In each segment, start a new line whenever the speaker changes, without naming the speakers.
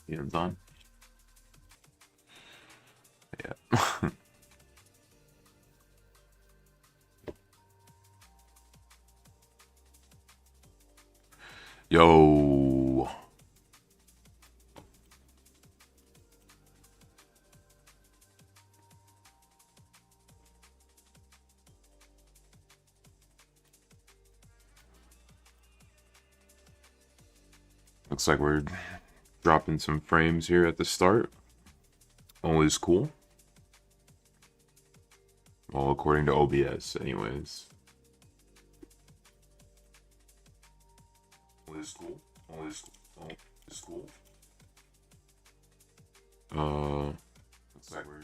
Hands on. Yeah. Yo. Looks like we're dropping some frames here at the start. Always cool. Well, according to OBS, anyways. Always cool. Always cool. Looks like we're.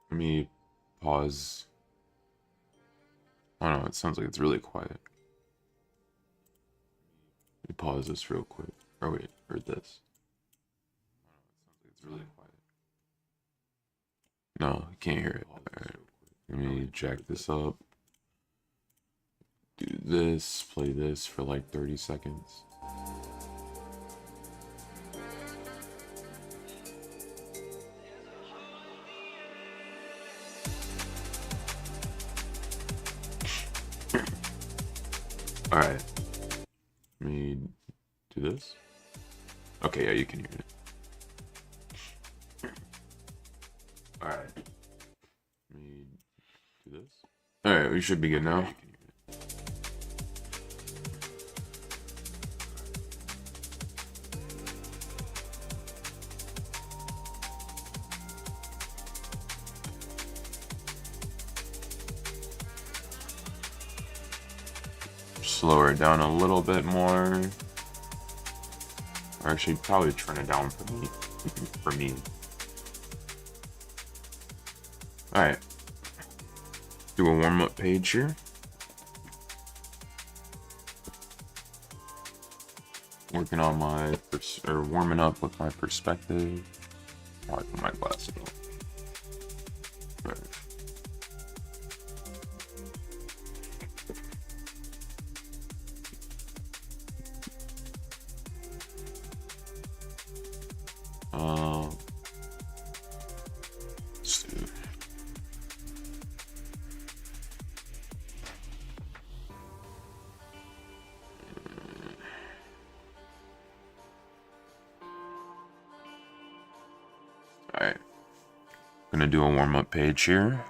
Let me pause. Oh no, it sounds like it's really quiet. Let me pause this real quick. Oh wait, or this. Oh no, it sounds like it's really quiet. No, I can't hear it. Alright, let me jack this up. Do this, play this for like 30 seconds. Alright. Let me do this. Okay, yeah, you can hear it. Alright. Let me do this. Alright, we should be good now. Slower it down a little bit more. Or actually, probably turn it down for me. For me. Alright. Do a warm-up page here. Working on my, warming up with my perspective. Probably put my glasses on. Right. Alright. Gonna do a warm-up page here.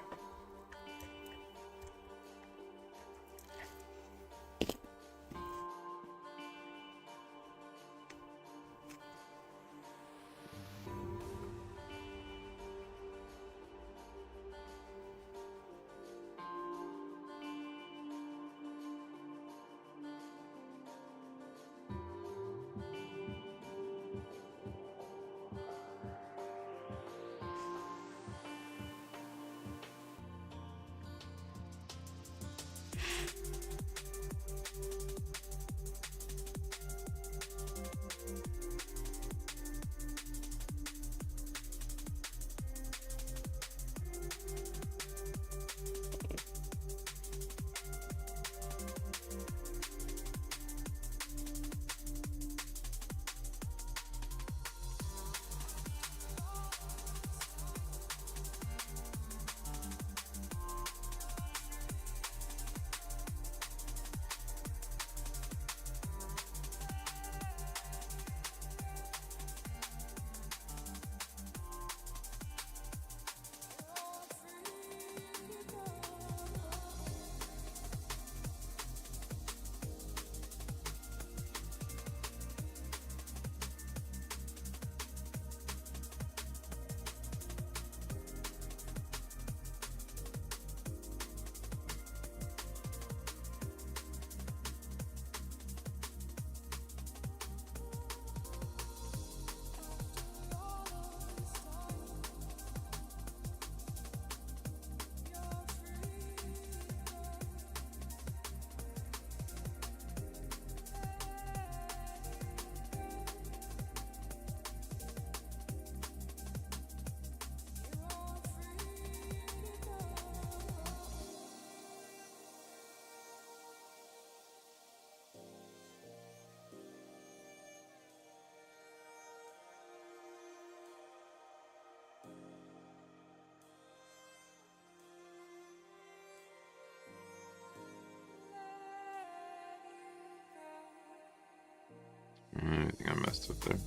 Sit there.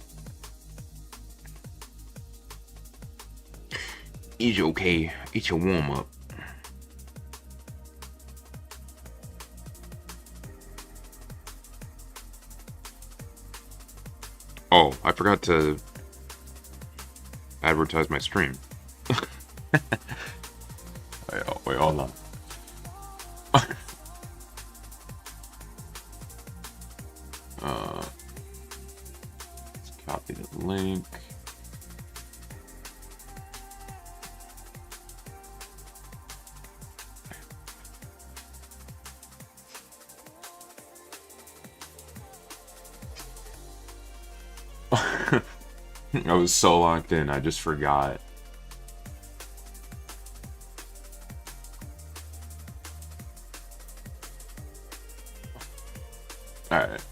It's okay. It's a warm up. Oh, I forgot to advertise my stream. Wait, hold on. Let's copy the link. I was so locked in, I just forgot. Alright.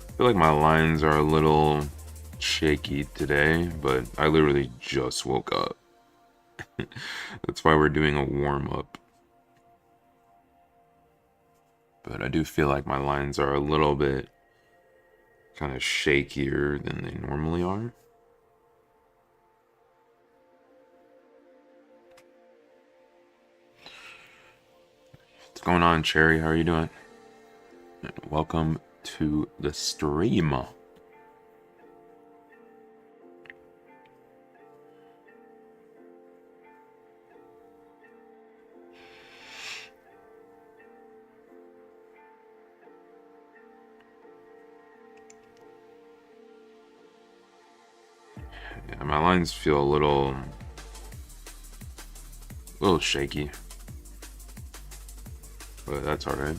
I feel like my lines are a little shaky today, but I literally just woke up. That's why we're doing a warm-up. But I do feel like my lines are a little bit kind of shakier than they normally are. What's going on, Cherry? How are you doing? And welcome to the stream. Yeah, my lines feel a little shaky, but that's all right.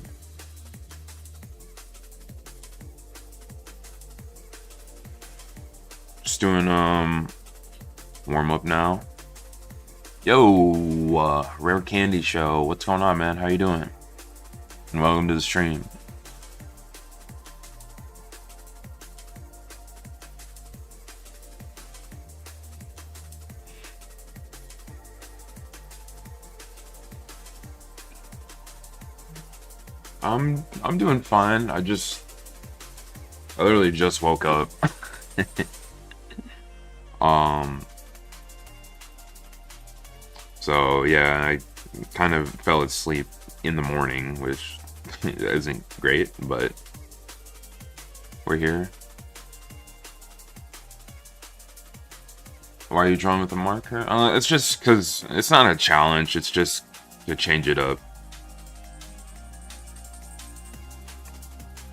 Just doing warm up now. Yo, Rare Candy Show, what's going on, man? How you doing? And welcome to the stream. I'm doing fine. I literally just woke up. So yeah, I kind of fell asleep in the morning, which isn't great, but we're here. Why are you drawing with a marker? It's just because it's not a challenge, it's just to change it up.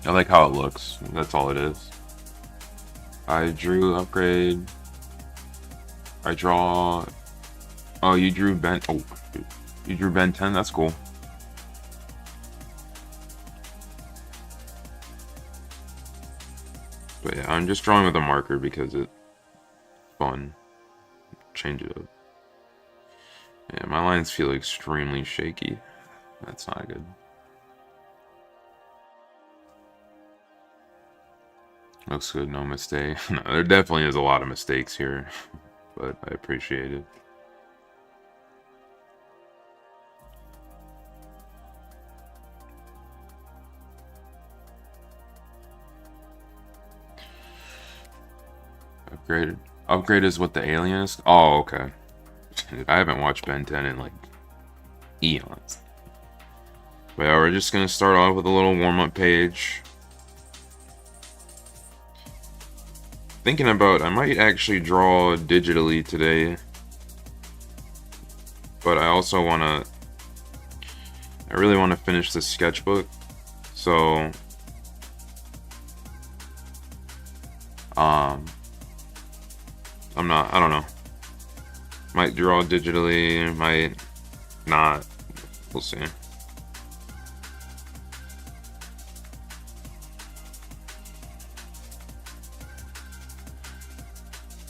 I like how it looks, that's all it is. I drew upgrade. I draw. Oh, you drew Ben. Oh, you drew Ben 10. That's cool. But yeah, I'm just drawing with a marker because it's fun. Change it up. Yeah, my lines feel extremely shaky. That's not good. Looks good, no mistake. No, there definitely is a lot of mistakes here, but I appreciate it. Upgrade is what the alien is? Oh, okay. I haven't watched Ben 10 in like eons. But yeah, we're just gonna start off with a little warm-up page. Thinking about, I might actually draw digitally today. But I also I really want to finish this sketchbook. So, I don't know. Might draw digitally, might not. We'll see.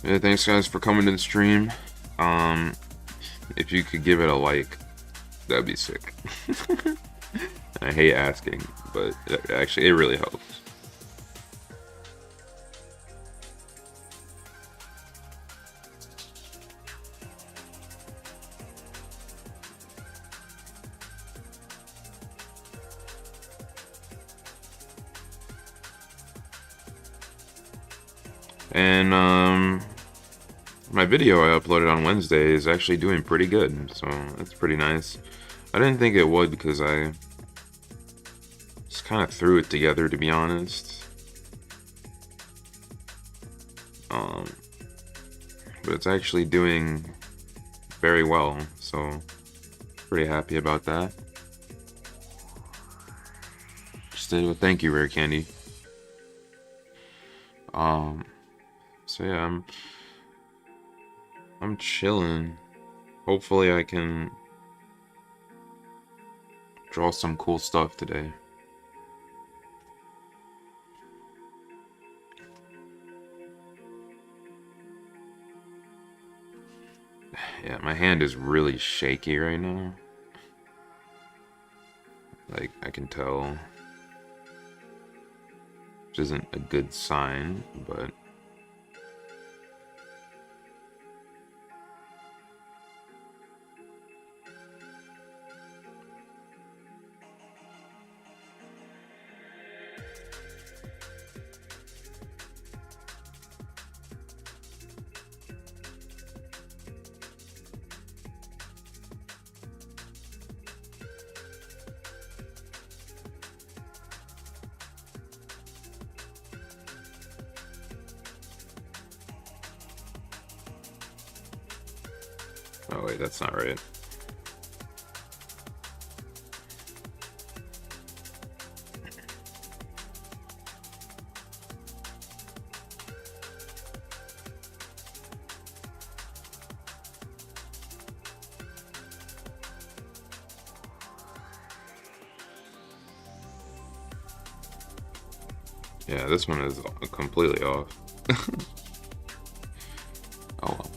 Yeah, thanks guys for coming to the stream. if you could give it a like, that'd be sick. I hate asking, but actually, it really helps. And my video I uploaded on Wednesday is actually doing pretty good, so that's pretty nice. I didn't think it would because I just kind of threw it together, to be honest. But it's actually doing very well, so pretty happy about that. Just did a thank you, Rare Candy. So yeah, I'm chilling. Hopefully I can draw some cool stuff today. Yeah, my hand is really shaky right now. Like, I can tell. Which isn't a good sign, but... Oh wait, that's not right. Yeah, this one is completely off. Oh well.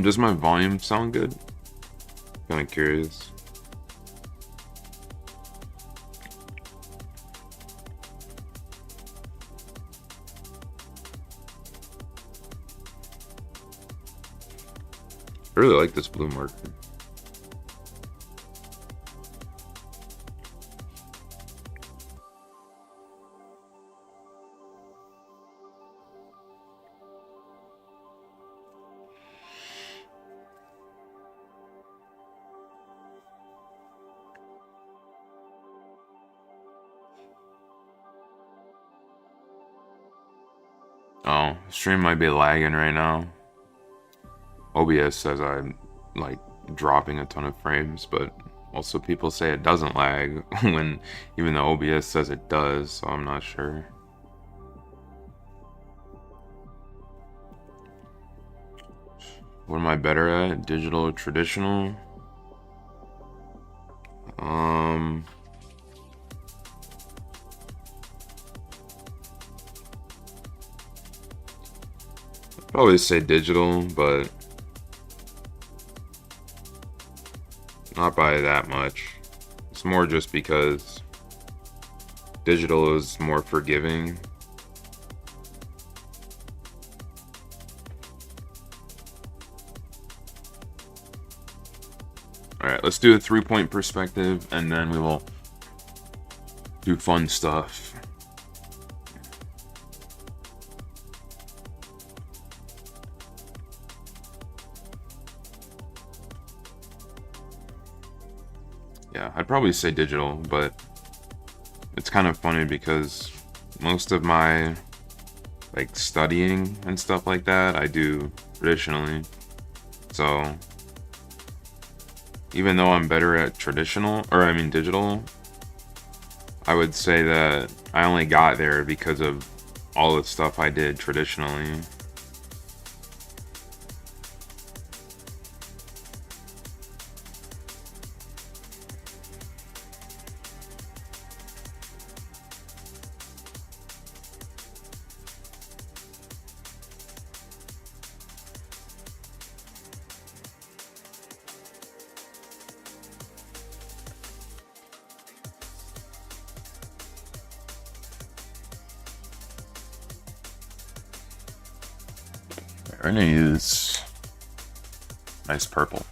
Does my volume sound good? Kind of curious. I really like this blue marker. Oh, stream might be lagging right now. OBS says I'm like dropping a ton of frames, but also people say it doesn't lag when even though OBS says it does, so I'm not sure. What am I better at? Digital or traditional? I'd probably say digital, but not by that much. It's more just because digital is more forgiving. Alright, let's do a 3-point perspective and then we will do fun stuff. Yeah, I'd probably say digital, but it's kind of funny because most of my like studying and stuff like that I do traditionally. So even though I'm better at digital, I would say that I only got there because of all the stuff I did traditionally. We're gonna use nice purple.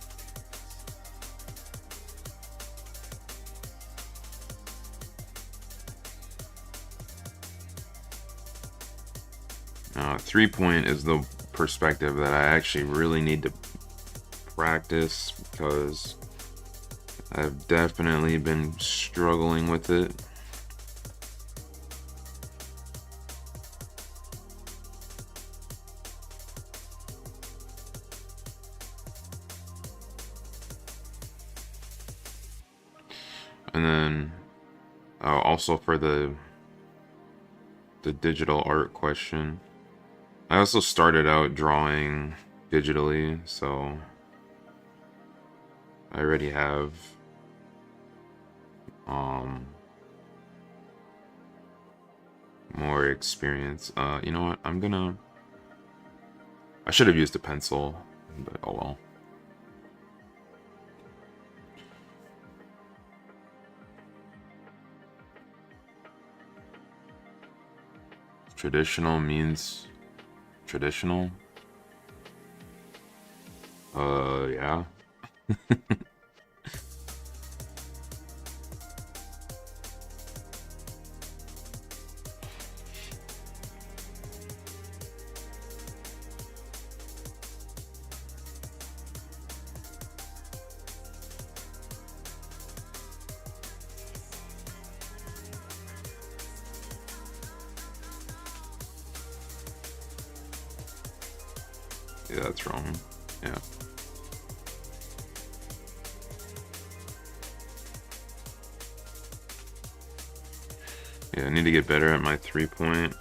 Now, 3-point is the perspective that I actually really need to practice because I've definitely been struggling with it. And then also for the digital art question, I also started out drawing digitally, so I already have more experience. You know what? I should have used a pencil, but oh well. Traditional means traditional? Yeah. Yeah, that's wrong. Yeah. Yeah, I need to get better at my 3-point.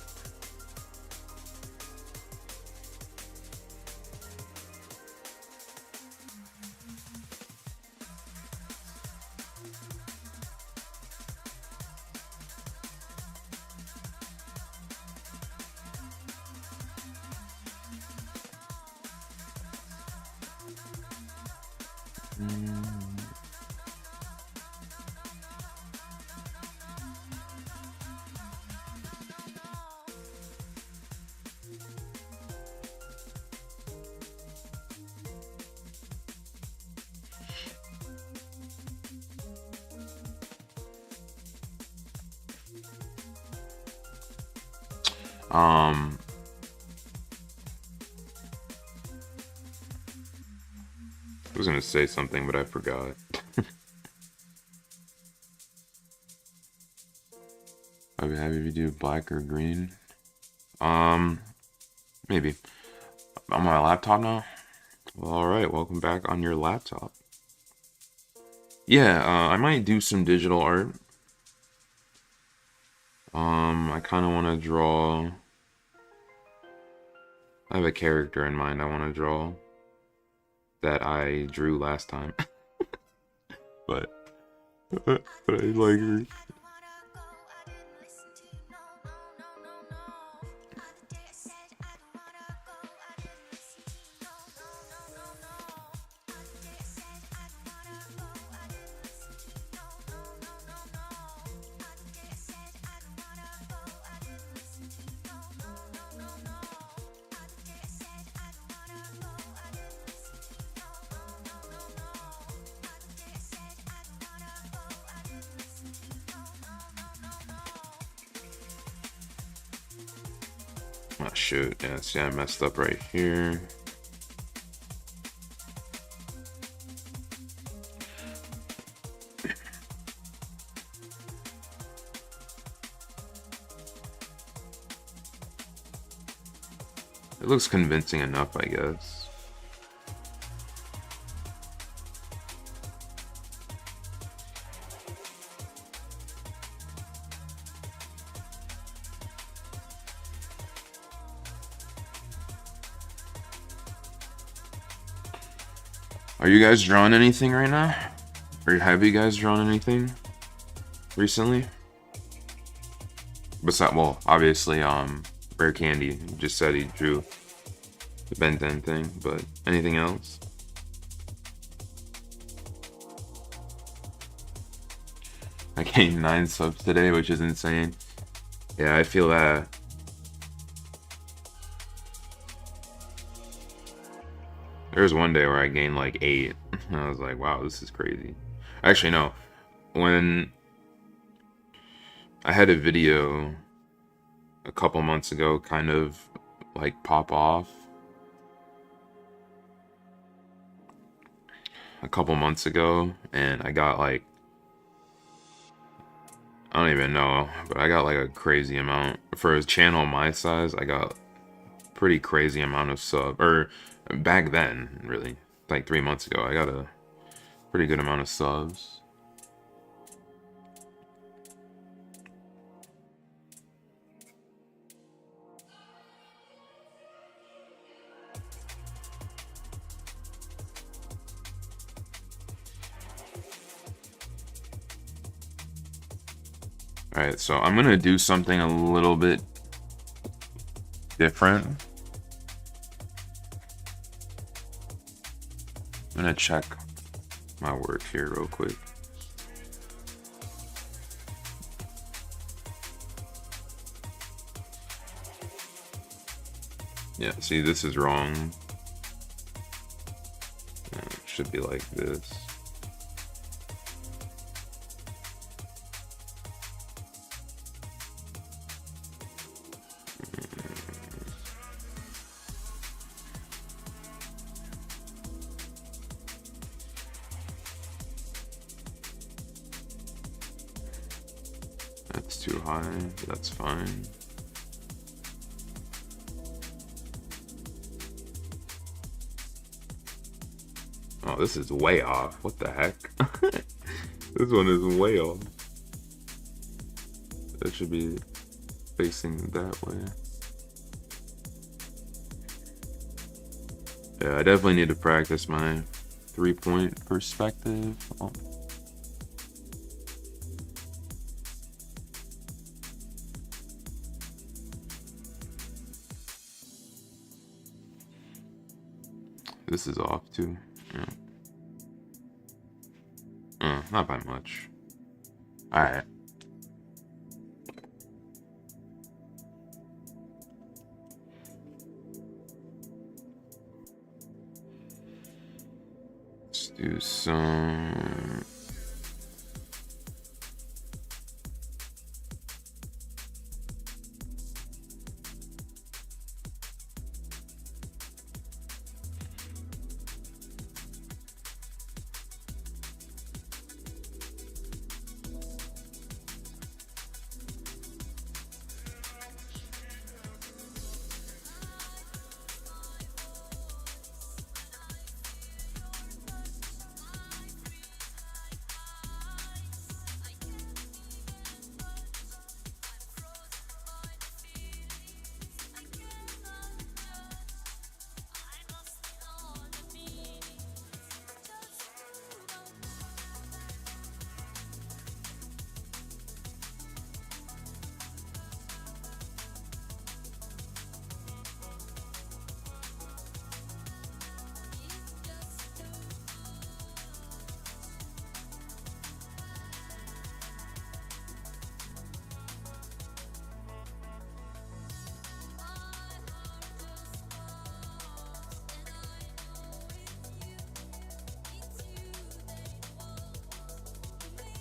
I was gonna say something, but I forgot. I'd be happy if you do black or green. Maybe. On my laptop now? Well, alright, welcome back on your laptop. Yeah, I might do some digital art. I kind of want to draw... I have a character in mind I want to draw that I drew last time. but I like her. Oh shoot, yeah, see I messed up right here. It looks convincing enough, I guess. Are you guys drawing anything right now? Or have you guys drawn anything recently? Besides, well, obviously, Rare Candy just said he drew the Ben 10 thing, but anything else? I gained 9 subs today, which is insane. Yeah, I feel that. There was one day where I gained like 8. I was like, wow, this is crazy. Actually, no. When I had a video a couple months ago kind of like pop off. A couple months ago, and I got like, I don't even know, but I got like a crazy amount. For a channel my size, I got pretty crazy amount of sub, or back then, really, like 3 months ago, I got a pretty good amount of subs. Alright, so I'm gonna do something a little bit different. I'm gonna check my work here real quick. Yeah, see, this is wrong. It should be like this. That's too high, that's fine. Oh, this is way off. What the heck? This one is way off. That should be facing that way. Yeah, I definitely need to practice my 3-point perspective. Oh. This is off too. Yeah. Not by much. Alright. Let's do some...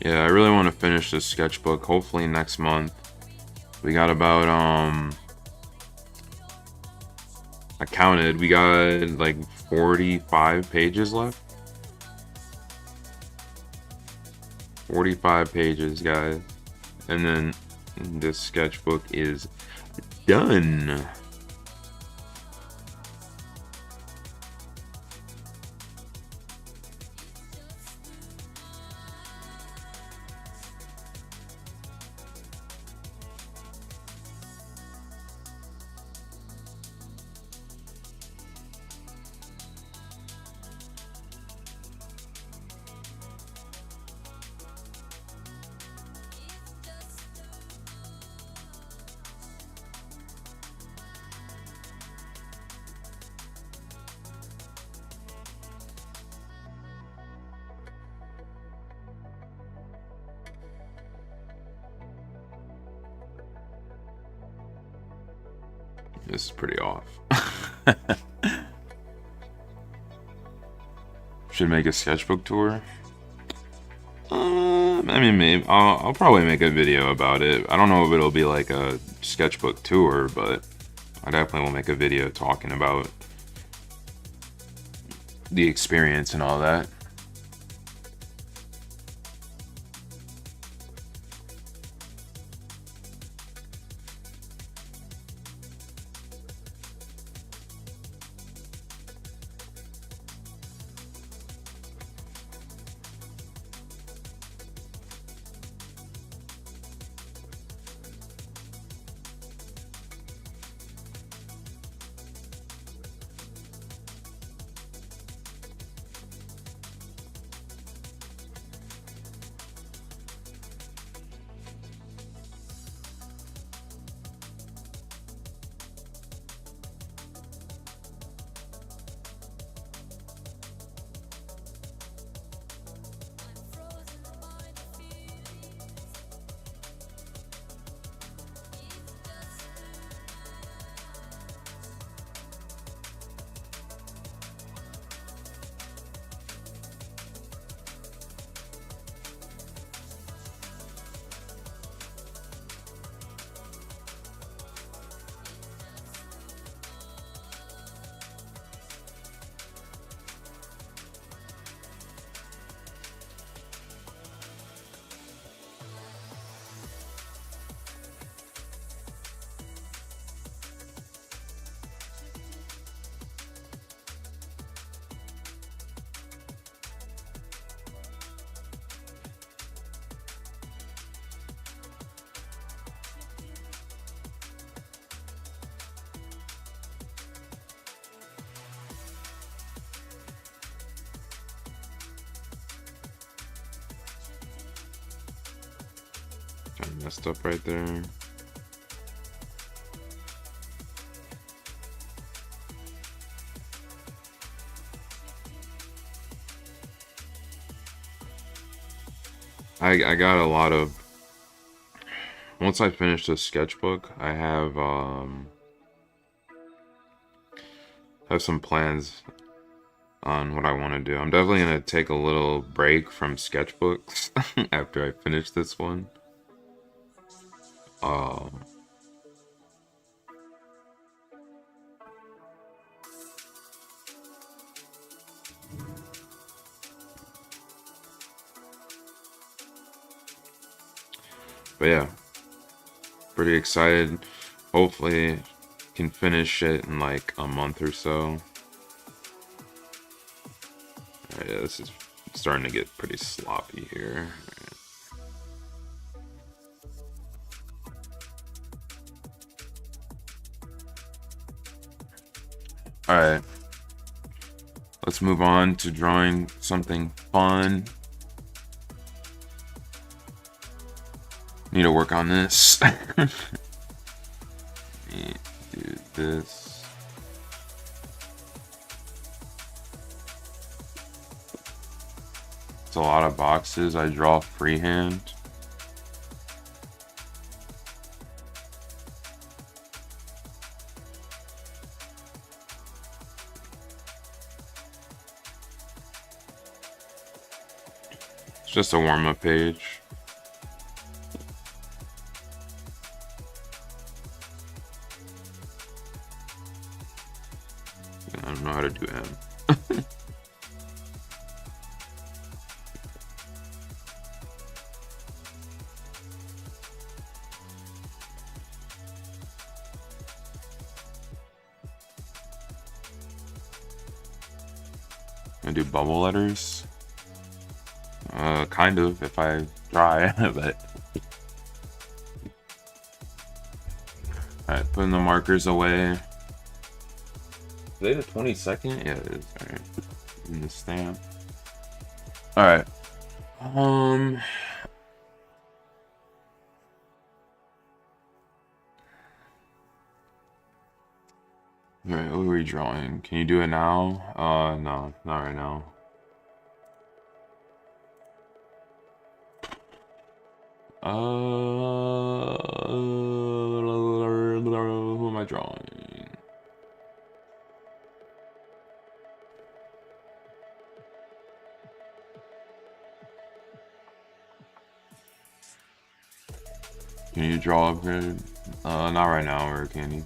Yeah, I really want to finish this sketchbook. Hopefully next month. We got about I counted. We got like 45 pages left. 45 pages, guys. And then this sketchbook is done. This is pretty off. Should make a sketchbook tour. I mean, maybe I'll probably make a video about it. I don't know if it'll be like a sketchbook tour, but I definitely will make a video talking about the experience and all that. Messed up right there. I got a lot of, once I finish this sketchbook, I have some plans on what I want to do. I'm definitely gonna take a little break from sketchbooks after I finish this one. But yeah, pretty excited. Hopefully can finish it in like a month or so. Alright, yeah, this is starting to get pretty sloppy here. Alright, let's move on to drawing something fun. Need to work on this. Need to do this. It's a lot of boxes. I draw freehand. It's just a warm-up page. I don't know how to do M. I do bubble letters. Kind of, if I try, but. Alright, putting the markers away. Today the 22nd? Yeah, it is. Alright. In the stamp. Alright. Alright, what are we drawing? Can you do it now? No, not right now. Who am I drawing? Can you draw upgrade? Not right now, or can you?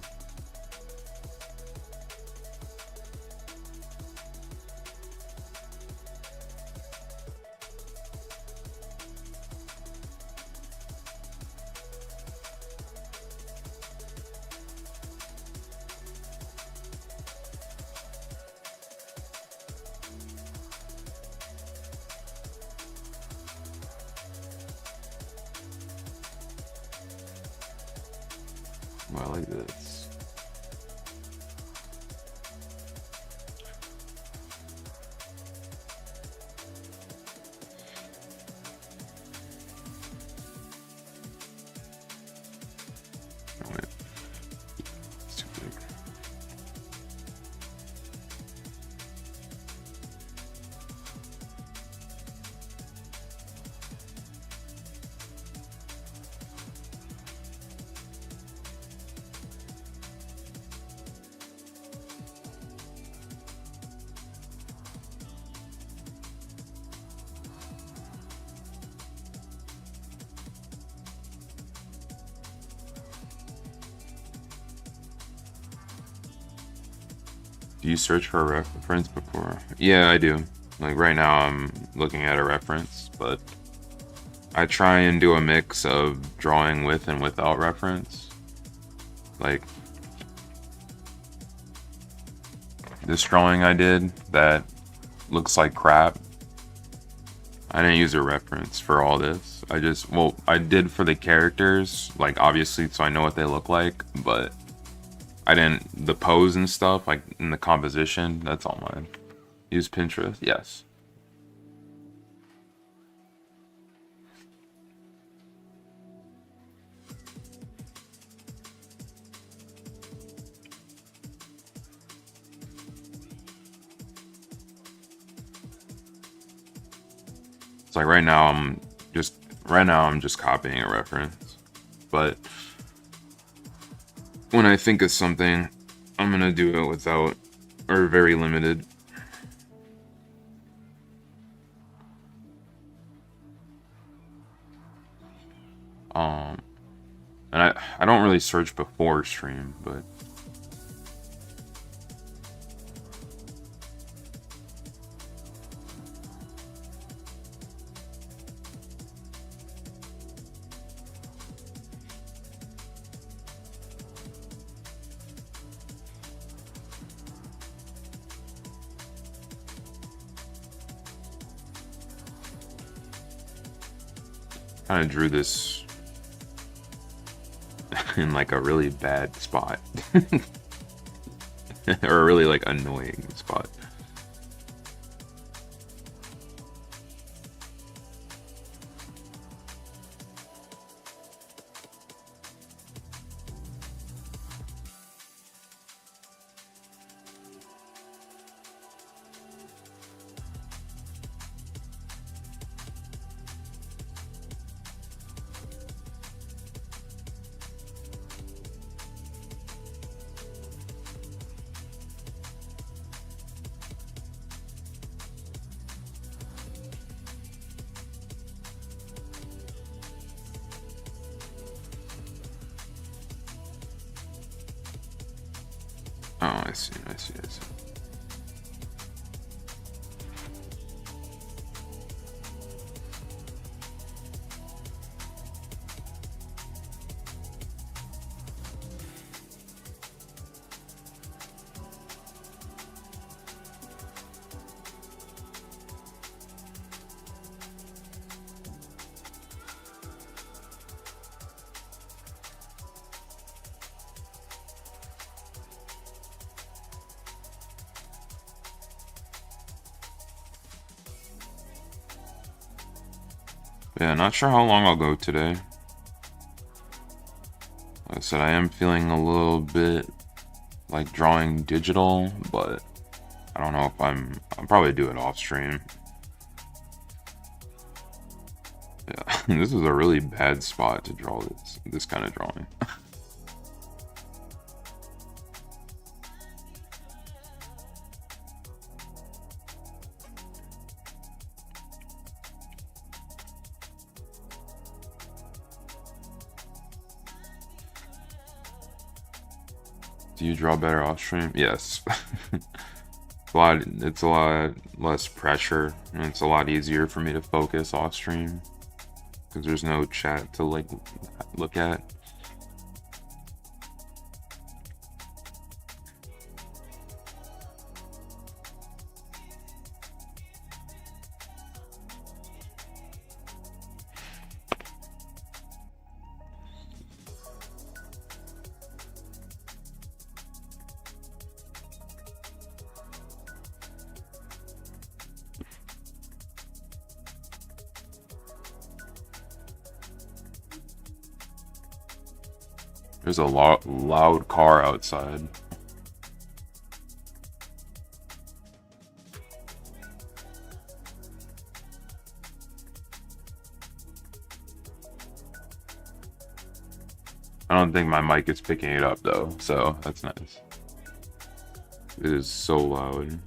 I like this. Oh, wait. It's too big. Do you search for a reference before? Yeah, I do. Like right now I'm looking at a reference, but I try and do a mix of drawing with and without reference. Like this drawing I did that looks like crap. I didn't use a reference for all this. I did for the characters, like obviously so I know what they look like, but I didn't, the pose and stuff, like in the composition, that's all mine. Use Pinterest, yes. It's like right now I'm just copying a reference, but when I think of something, I'm gonna do it without, or very limited. And I don't really search before stream, but kind of drew this in like a really bad spot. Or a really like annoying spot. Oh, I see. Yeah, not sure how long I'll go today. Like I said, I am feeling a little bit like drawing digital, but I don't know if I'll probably do it off stream. Yeah, this is a really bad spot to draw this kind of drawing. Do you draw better off stream? Yes. It's a lot less pressure, and it's a lot easier for me to focus off stream because there's no chat to like look at. There's a loud car outside. I don't think my mic is picking it up though, so that's nice. It is so loud.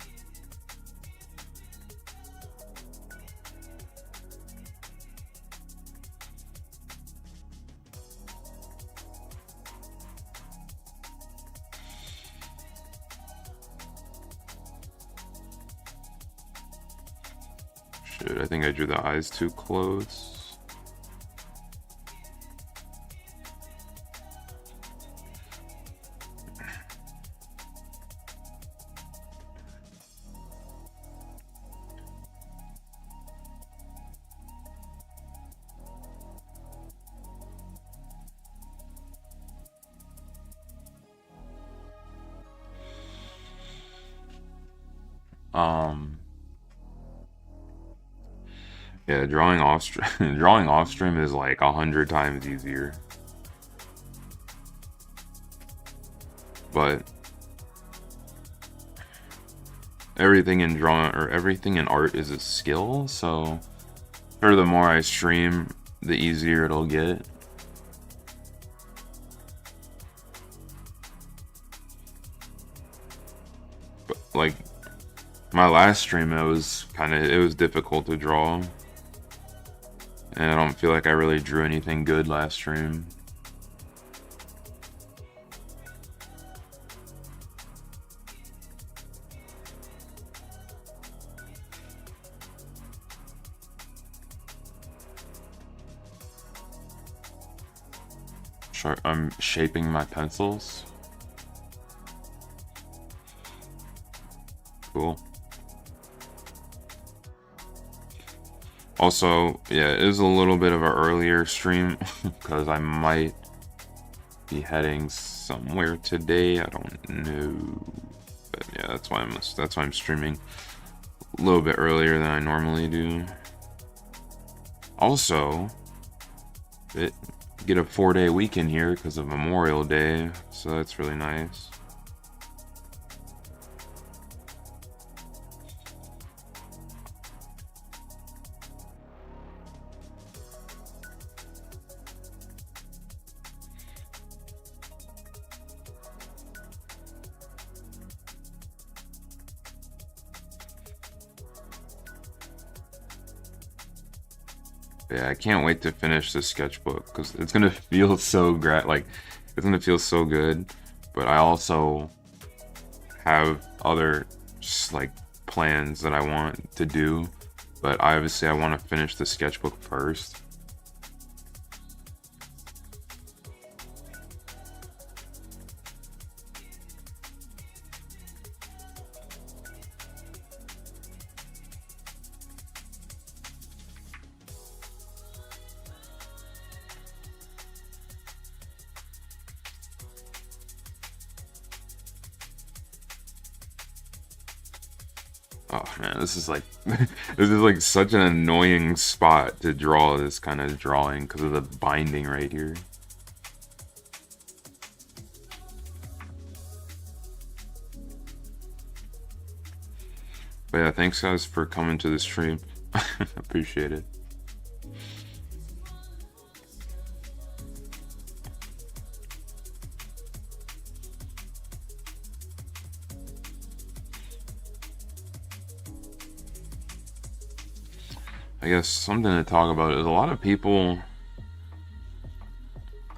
I think I drew the eyes too close. Yeah, drawing off stream is like 100 times easier. But everything in everything in art is a skill, so the more I stream, the easier it'll get. But like my last stream, it was difficult to draw. And I don't feel like I really drew anything good last stream. I'm shaping my pencils. Cool. Also, yeah, it is a little bit of an earlier stream because I might be heading somewhere today. I don't know, but yeah, that's why I'm streaming a little bit earlier than I normally do. Also, get a 4-day weekend here because of Memorial Day, so that's really nice. Yeah, I can't wait to finish this sketchbook because it's gonna feel so it's gonna feel so good. But I also have other just like plans that I want to do. But obviously, I want to finish the sketchbook first. Oh man, this is like such an annoying spot to draw this kind of drawing because of the binding right here. But yeah, thanks guys for coming to the stream. Appreciate it. I guess something to talk about is a lot of people,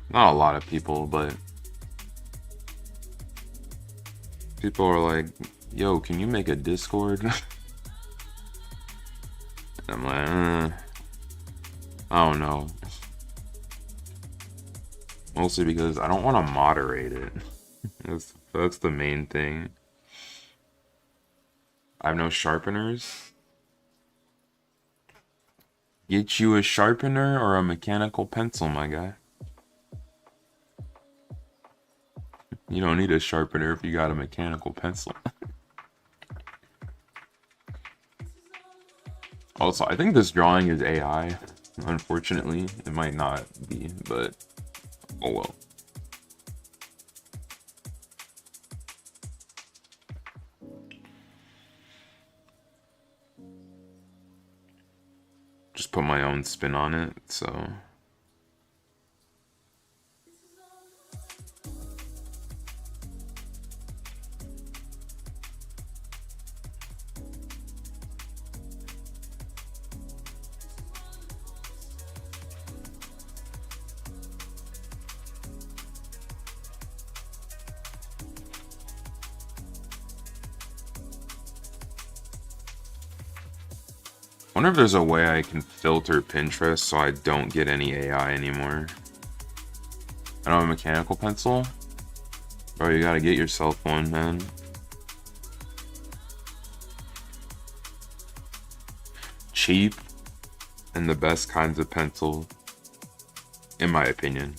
not a lot of people, but People are like, yo, can you make a Discord? And I'm like, I don't know. Mostly because I don't want to moderate it. That's the main thing. I have no sharpeners. Get you a sharpener or a mechanical pencil, my guy. You don't need a sharpener if you got a mechanical pencil. Also, I think this drawing is AI. Unfortunately, it might not be, but oh well. Just put my own spin on it, so. I wonder if there's a way I can filter Pinterest so I don't get any AI anymore. I don't have a mechanical pencil. Bro, you gotta get yourself one, man. Cheap and the best kinds of pencil, in my opinion.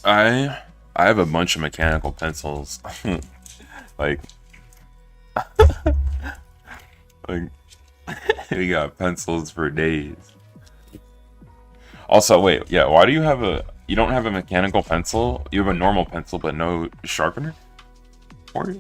I have a bunch of mechanical pencils. like like we got pencils for days. Also, wait, yeah, why do you have you don't have a mechanical pencil? You have a normal pencil but no sharpener? Or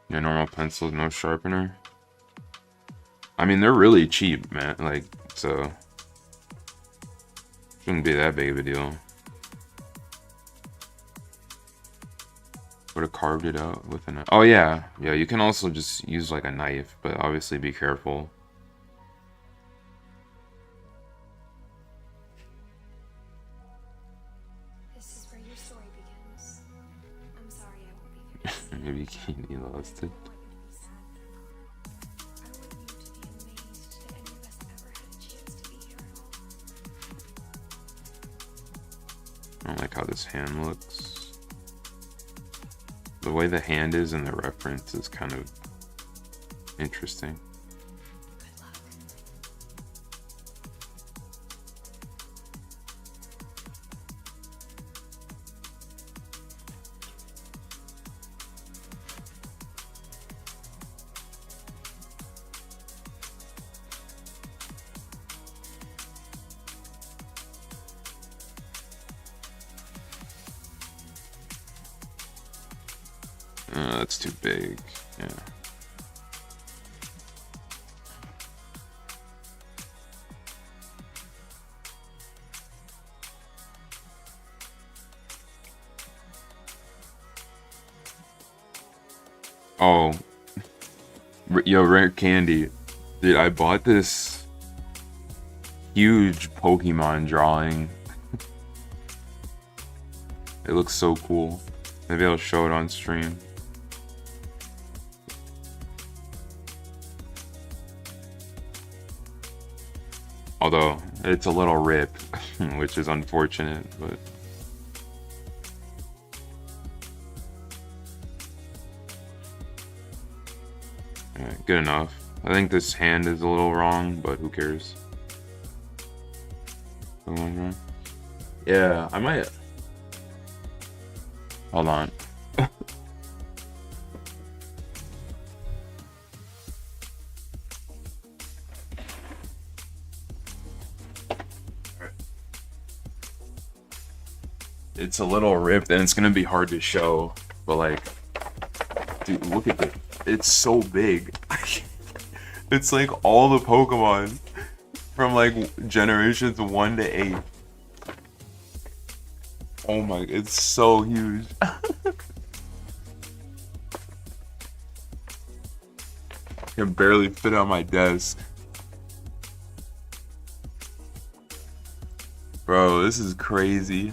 your normal pencil, no sharpener? I mean, they're really cheap, man. Like, so shouldn't be that big of a deal. Would have carved it out with a knife. Oh yeah, yeah. You can also just use like a knife, but obviously be careful.
This is where your story begins. I'm sorry I won't be there.
Maybe you lost it. I don't like how this hand looks. The way the hand is in the reference is kind of interesting. That's too big. Yeah. Oh. Yo, Rare Candy. Dude, I bought this huge Pokemon drawing. It looks so cool. Maybe I'll show it on stream. Although, it's a little ripped, which is unfortunate, but... Alright, good enough. I think this hand is a little wrong, but who cares? Yeah, I might... Hold on. It's a little ripped and it's gonna be hard to show, but like, dude, look at it. It's so big. It's like all the Pokemon from like generations 1 to 8. Oh my, it's so huge. I can barely fit on my desk. Bro, this is crazy.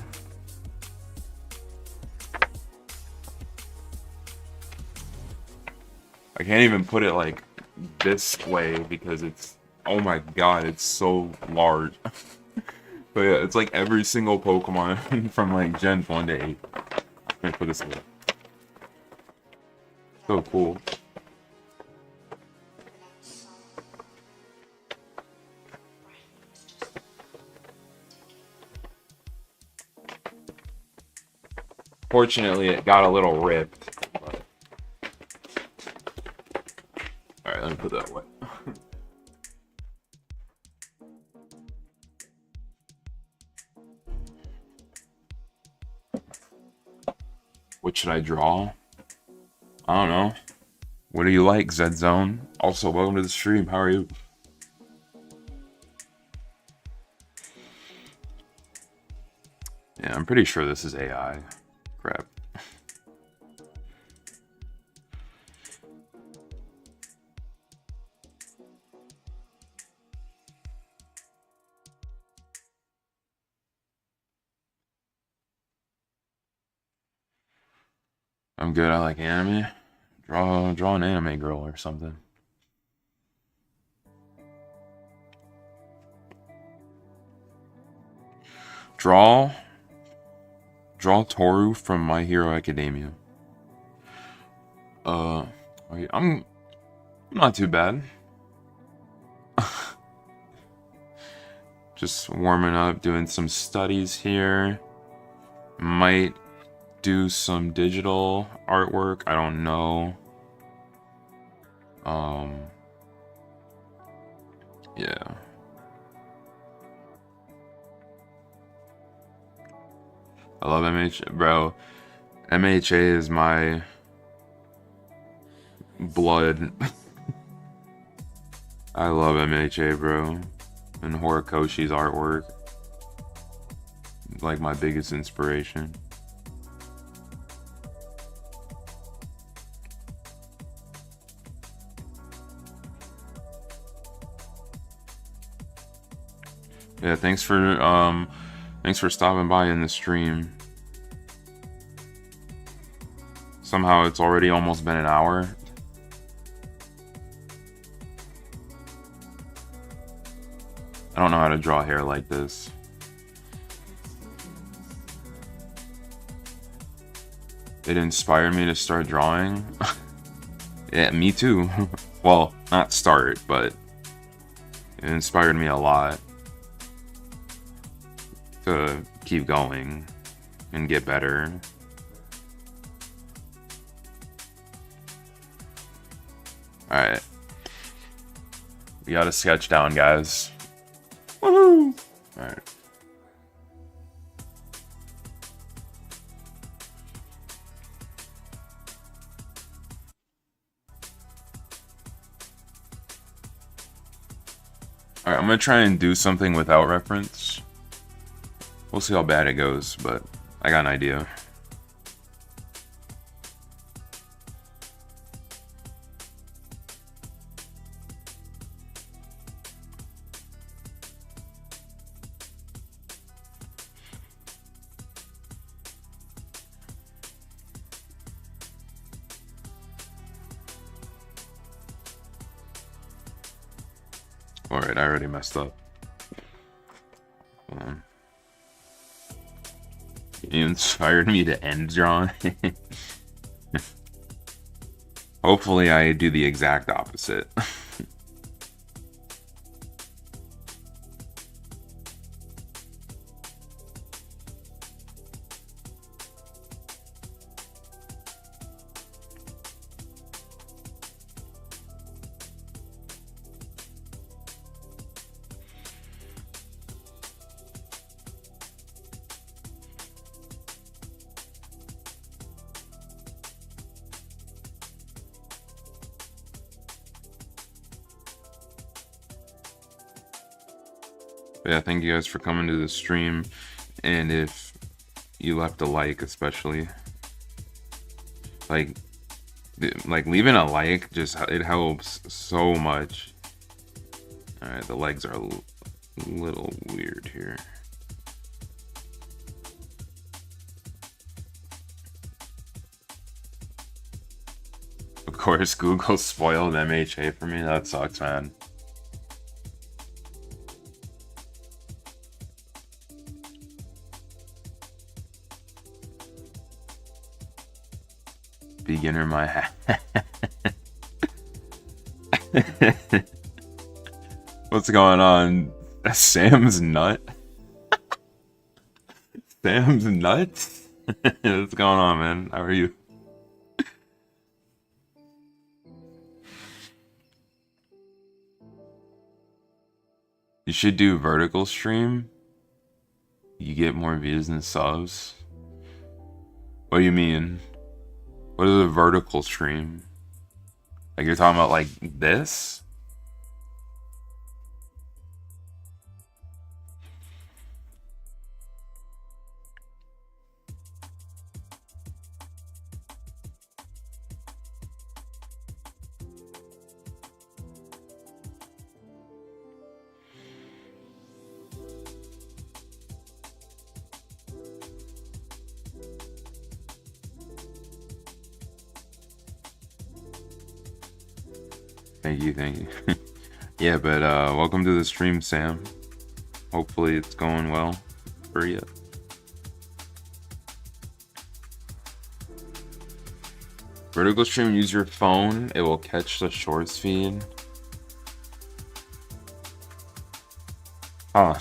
I can't even put it like this way because it's, oh my god, it's so large. But yeah, it's like every single Pokemon from like Gen 1 to 8. Let me put this away. So cool. Fortunately, it got a little ripped. But... Alright, let me put that away. What should I draw? I don't know. What do you like, Zed Zone? Also, welcome to the stream. How are you? Yeah, I'm pretty sure this is AI. Crap. I'm good. I like anime. Draw an anime girl or something. Draw Toru from My Hero Academia. I'm not too bad. Just warming up, doing some studies here. Might do some digital artwork. I don't know. Yeah. I love MHA, bro. MHA is my blood. I love MHA, bro. And Horikoshi's artwork. Like my biggest inspiration. Yeah, thanks for stopping by in the stream. Somehow it's already almost been an hour. I don't know how to draw hair like this. It inspired me to start drawing. Yeah, me too. Well, not start, but it inspired me a lot to keep going and get better. Alright. We got a sketch down, guys. Woohoo! Alright. Alright, I'm gonna try and do something without reference. We'll see how bad it goes, but I got an idea. Alright, I already messed up. You inspired me to end drawing. Hopefully I do the exact opposite. Yeah, thank you guys for coming to the stream, and if you left a like, especially like leaving a like, just it helps so much. All right, the legs are a little weird here. Of course, Google spoiled MHA for me. That sucks, man. Beginner my hat. What's going on? Sam's nut? Sam's nuts? What's going on, man? How are you? You should do vertical stream. You get more views and subs. What do you mean? What is a vertical stream? Like you're talking about like this? Thank you. Yeah, but welcome to the stream, Sam. Hopefully it's going well for you. Vertical stream, use your phone. It will catch the shorts feed. Huh.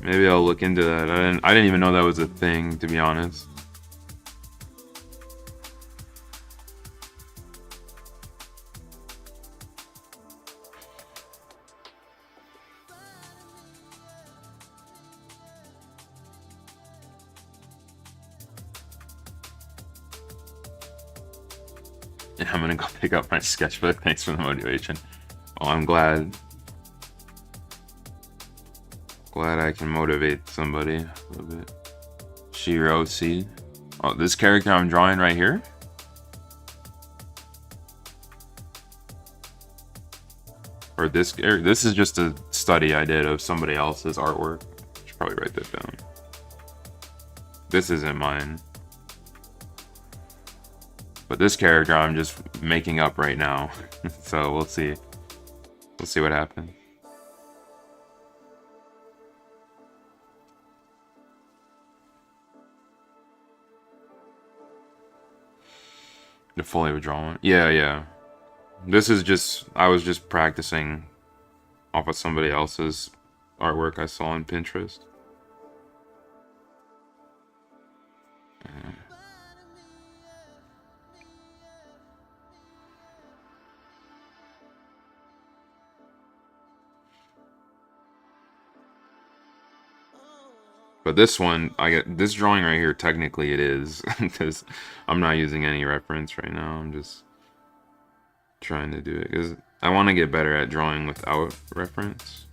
Maybe I'll look into that. I didn't even know that was a thing, to be honest. Yeah, I'm gonna go pick up my sketchbook. Thanks for the motivation. Oh, I'm glad I can motivate somebody a little bit. Shiro C. Oh, this character I'm drawing right here? Or this is just a study I did of somebody else's artwork. I should probably write that down. This isn't mine. But this character I'm just making up right now. So we'll see. We'll see what happens. The fully withdrawn. Yeah. This is just, I was just practicing off of somebody else's artwork I saw on Pinterest. But this one, I get this drawing right here, technically it is, because I'm not using any reference right now. I'm just trying to do it, because I want to get better at drawing without reference.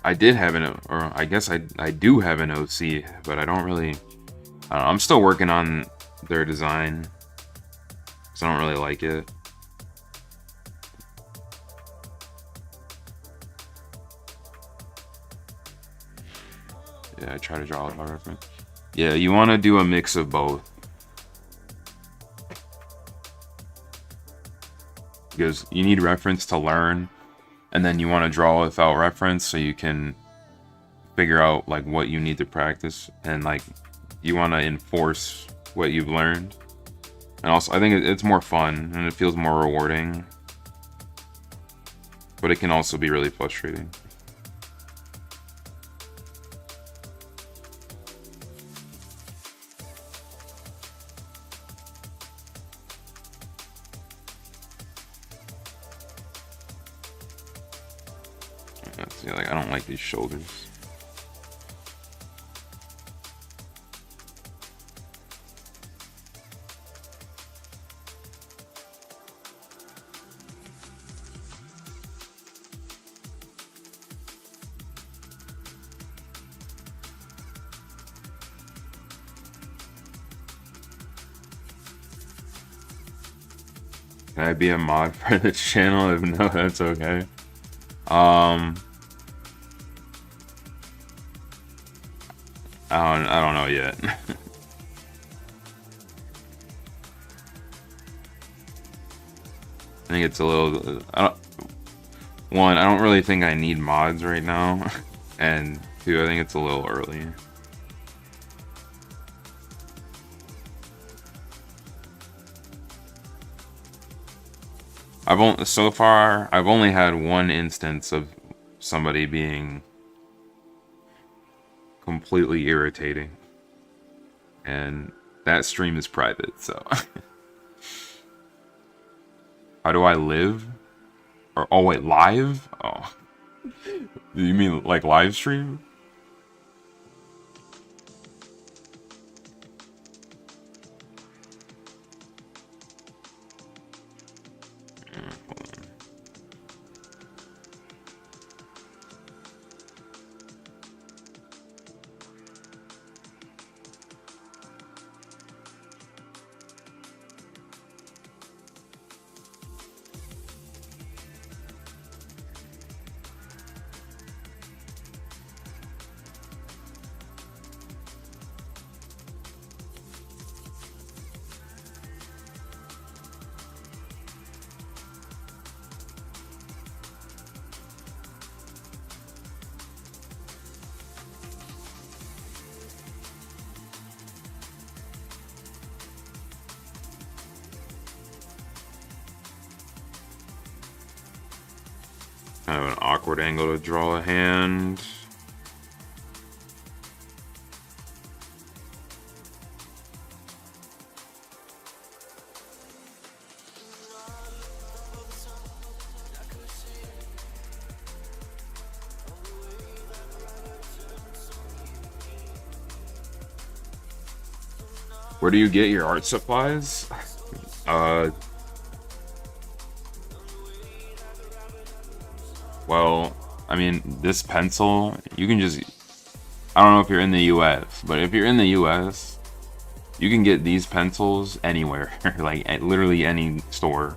I did have or I guess I do have an OC, but I don't really, I'm still working on their design, because I don't really like it. Yeah, I try to draw by reference. Yeah, you want to do a mix of both. Because you need reference to learn, and then you want to draw without reference so you can figure out like what you need to practice, and like you want to enforce what you've learned. And also, I think it's more fun and it feels more rewarding, but it can also be really frustrating. See, like, I don't like these shoulders. Can I be a mod for this channel? If no, that's okay. I don't know yet. I think it's a little. I don't really think I need mods right now, and two, I think it's a little early. So far I've only had one instance of somebody being completely irritating, and that stream is private, so. How do I live? Or, oh wait, live? Oh, you mean like live stream? Kind of an awkward angle to draw a hand. Where do you get your art supplies? Well, I mean, this pencil, you can just, I don't know if you're in the US, but if you're in the US, you can get these pencils anywhere, like at literally any store,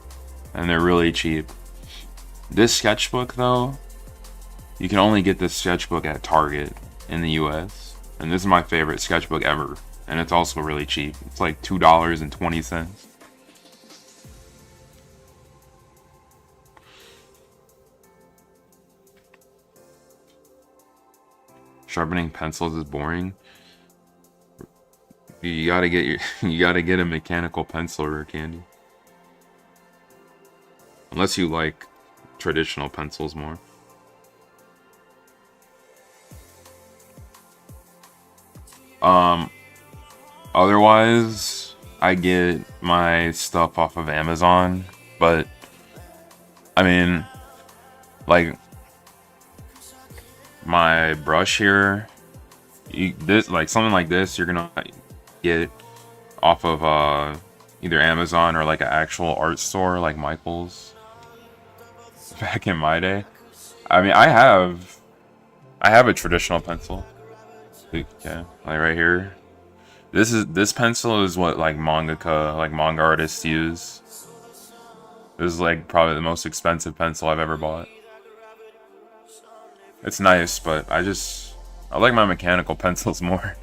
and they're really cheap. This sketchbook though, you can only get this sketchbook at Target in the US, and this is my favorite sketchbook ever, and it's also really cheap. It's like $2.20. Sharpening pencils is boring. You gotta get a mechanical penciler, Candy. Unless you like traditional pencils more. Otherwise, I get my stuff off of Amazon, but I mean, like, my brush here, this, like something like this, you're gonna get off of either Amazon or like an actual art store like Michael's. Back in my day, I mean, I have a traditional pencil. Yeah, like right here. This pencil is what like mangaka, like manga artists use. This is like probably the most expensive pencil I've ever bought. It's nice, but I just I like my mechanical pencils more.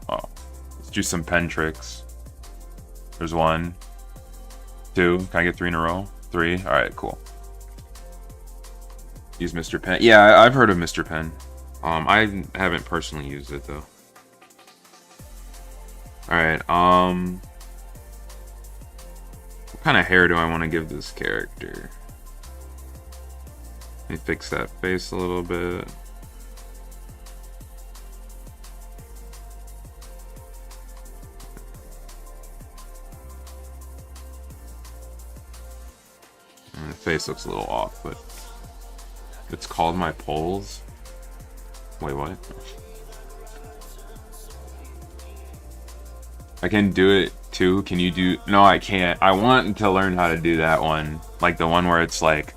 Oh, let's do some pen tricks. There's 1, 2. Can I get 3 in a row? 3. All right, cool. Use Mr. Pen. Yeah, I've heard of Mr. Pen. I haven't personally used it though. All right. What kind of hair do I want to give this character? Let me fix that face a little bit. And the face looks a little off, but it's called my poles. Wait, what? I can do it too. Can you do? No, I can't. I want to learn how to do that one. Like the one where it's like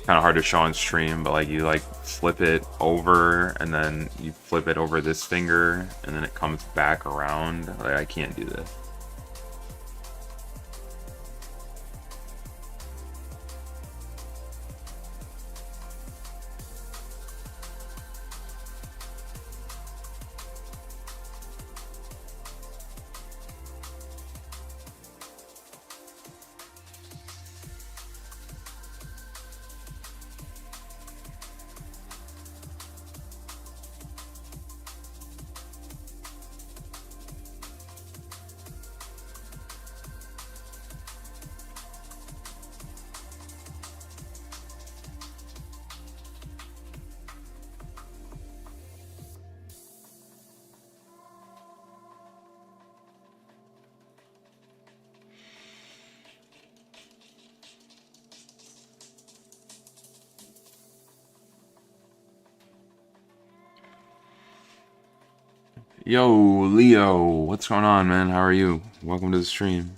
kind of hard to show on stream, but like you like flip it over and then you flip it over this finger and then it comes back around. Like I can't do this. Yo, Leo, what's going on, man? How are you? Welcome to the stream.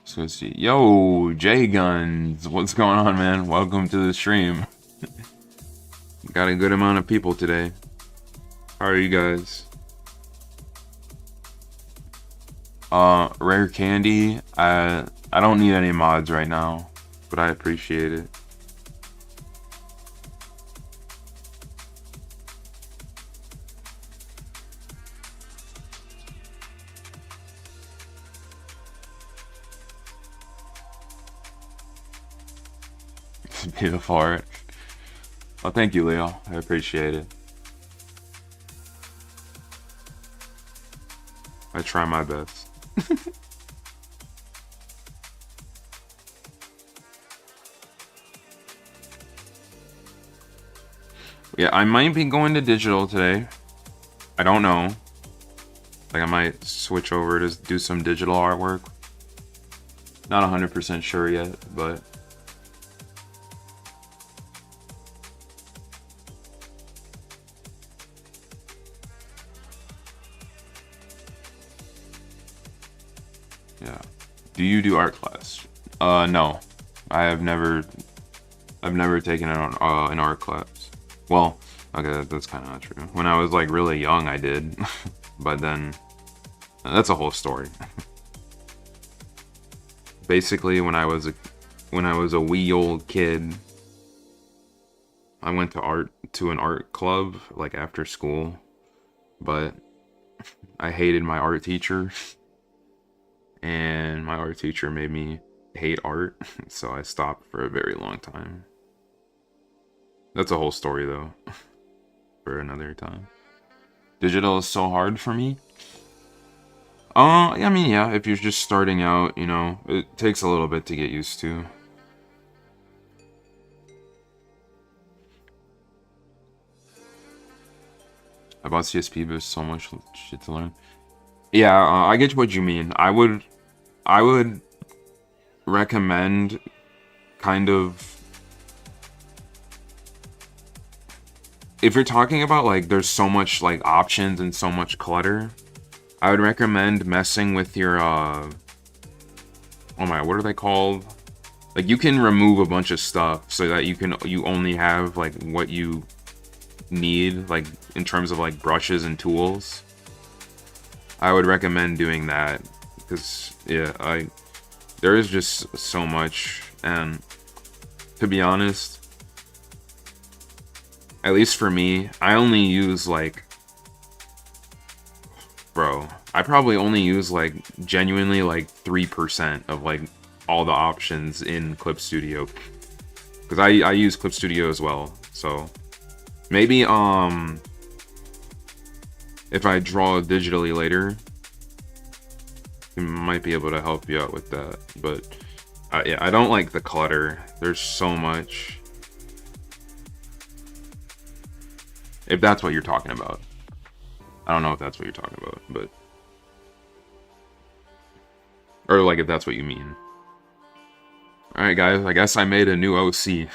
So let's see. Yo, J Guns, what's going on, man? Welcome to the stream. Got a good amount of people today. How are you guys? Rare Candy. I don't need any mods right now, but I appreciate it. It's beautiful art. Well, thank you, Leo. I appreciate it. I try my best. Yeah, I might be going to digital today. I don't know. Like, I might switch over to do some digital artwork. Not 100% sure yet, but... yeah. Do you do art class? No. I've never taken an art class. Well, okay, that's kind of not true. When I was like really young, I did, but then that's a whole story. Basically, when I was a wee old kid, I went to an art club like after school, but I hated my art teacher, and my art teacher made me hate art, so I stopped for a very long time. That's a whole story though, for another time. Digital is so hard for me. I mean, yeah, if you're just starting out, you know, it takes a little bit to get used to. About CSP, but there's so much shit to learn. Yeah, I get what you mean. I would recommend kind of, if you're talking about like there's so much like options and so much clutter, I would recommend messing with your oh my, what are they called? Like, you can remove a bunch of stuff so that you only have like what you need, like in terms of like brushes and tools. I would recommend doing that because yeah, there is just so much, and to be honest, at least for me, I only use like, bro, I probably only use like genuinely like 3% of like all the options in Clip Studio, because I use Clip Studio as well. So maybe if I draw digitally later, it might be able to help you out with that. But yeah, I don't like the clutter. There's so much. If that's what you're talking about. I don't know if that's what you're talking about, but... Or like if that's what you mean. Alright guys, I guess I made a new OC.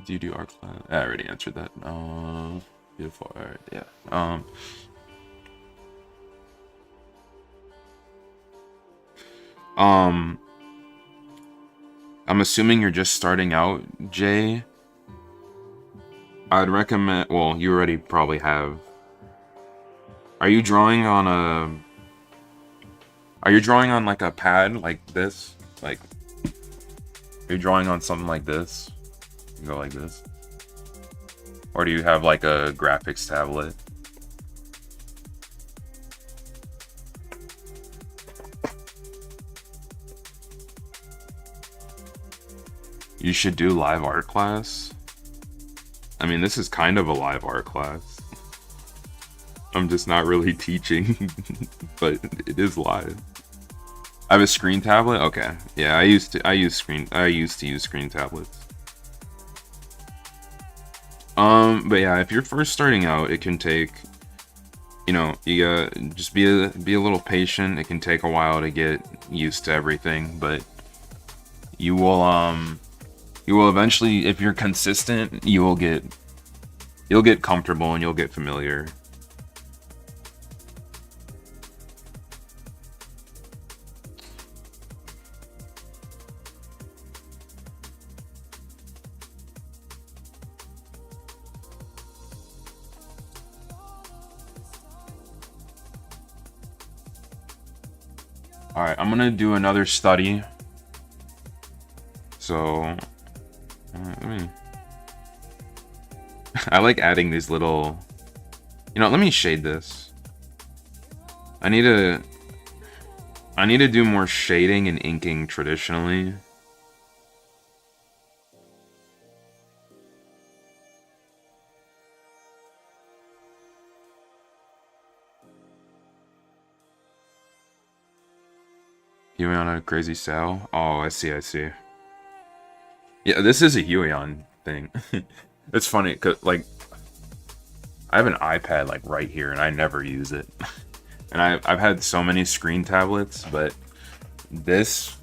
Do you do art class? I already answered that. Beautiful art, yeah. I'm assuming you're just starting out, Jay. I'd recommend, well, you already probably have. Are you drawing on like a pad like this? Like, are you drawing on something like this? You go like this. Or do you have like a graphics tablet? You should do live art class. I mean, this is kind of a live art class. I'm just not really teaching, but it is live. I have a screen tablet. Okay, yeah, I used to use screen tablets. But yeah, if you're first starting out, it can take, you know, you gotta just be a little patient. It can take a while to get used to everything, but you will eventually, if you're consistent, you'll get comfortable and you'll get familiar. Alright, I'm gonna do another study. So, I like adding these little... You know, let me shade this. I need to do more shading and inking traditionally. Huey on a crazy sale? Oh, I see. Yeah, this is a Huey on thing. It's funny, cause like I have an iPad like right here and I never use it. And I've had so many screen tablets, but this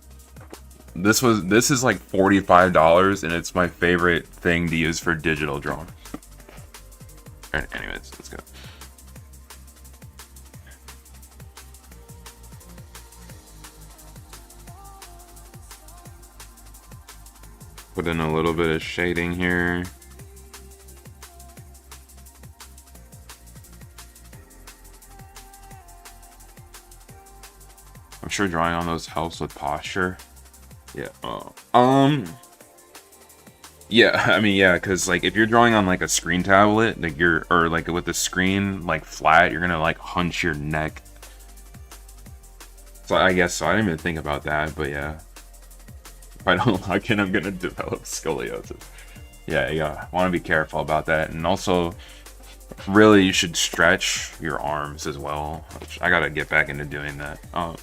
is like $45 and it's my favorite thing to use for digital drawing. Anyways, let's go. Put in a little bit of shading here. I'm sure drawing on those helps with posture. Yeah. Yeah, I mean, yeah, because like if you're drawing on like a screen tablet, like or like with the screen like flat, you're gonna like hunch your neck. So I guess so. I didn't even think about that, but yeah. If I don't like it, I'm gonna develop scoliosis. Yeah, I want to be careful about that, and also, really, you should stretch your arms as well. Which I gotta get back into doing that. How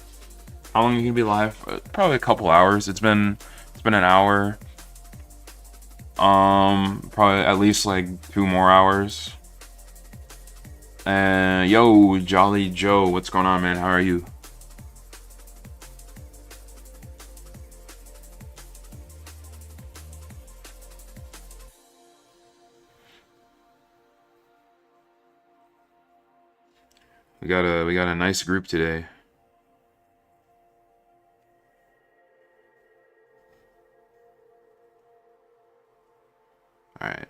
long are you gonna be live? Probably a couple hours. It's been an hour. Probably at least like 2 more hours. Yo, Jolly Joe, what's going on, man? How are you? We got a nice group today. All right.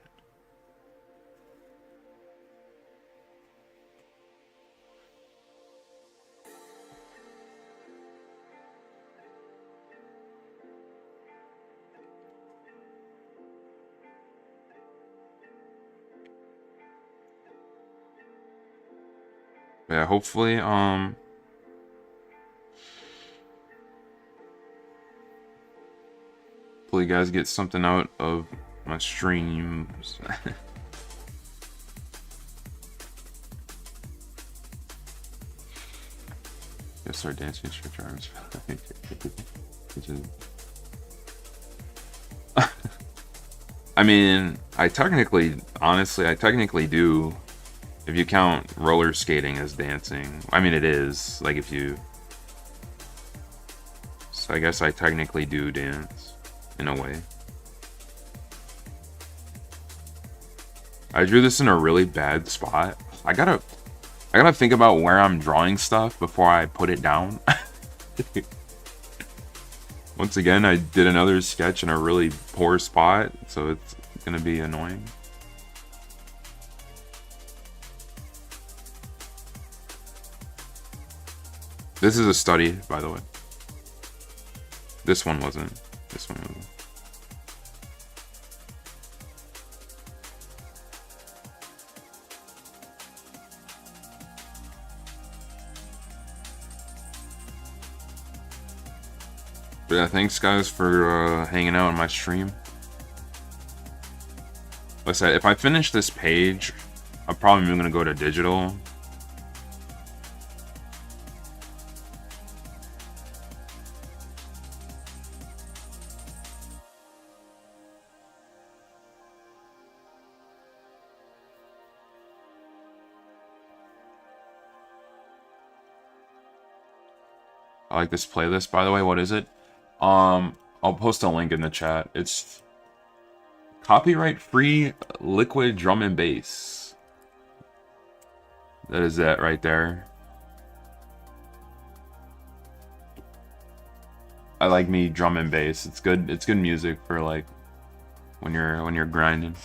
Yeah, hopefully you guys get something out of my streams. Gotta start dancing stretch arms. I mean, honestly, I technically do. If you count roller skating as dancing, I mean it is. Like if you, so I guess I technically do dance in a way. I drew this in a really bad spot. I gotta think about where I'm drawing stuff before I put it down. Once again, I did another sketch in a really poor spot, so it's gonna be annoying. This is a study, by the way. This one wasn't. This one wasn't. But yeah, thanks guys for hanging out on my stream. Like I said, if I finish this page, I'm probably gonna go to digital. I like this playlist, by the way. What is it? I'll post a link in the chat. It's copyright free liquid drum and bass. That is that right there. I like me drum and bass. It's good. It's good music for like when you're grinding.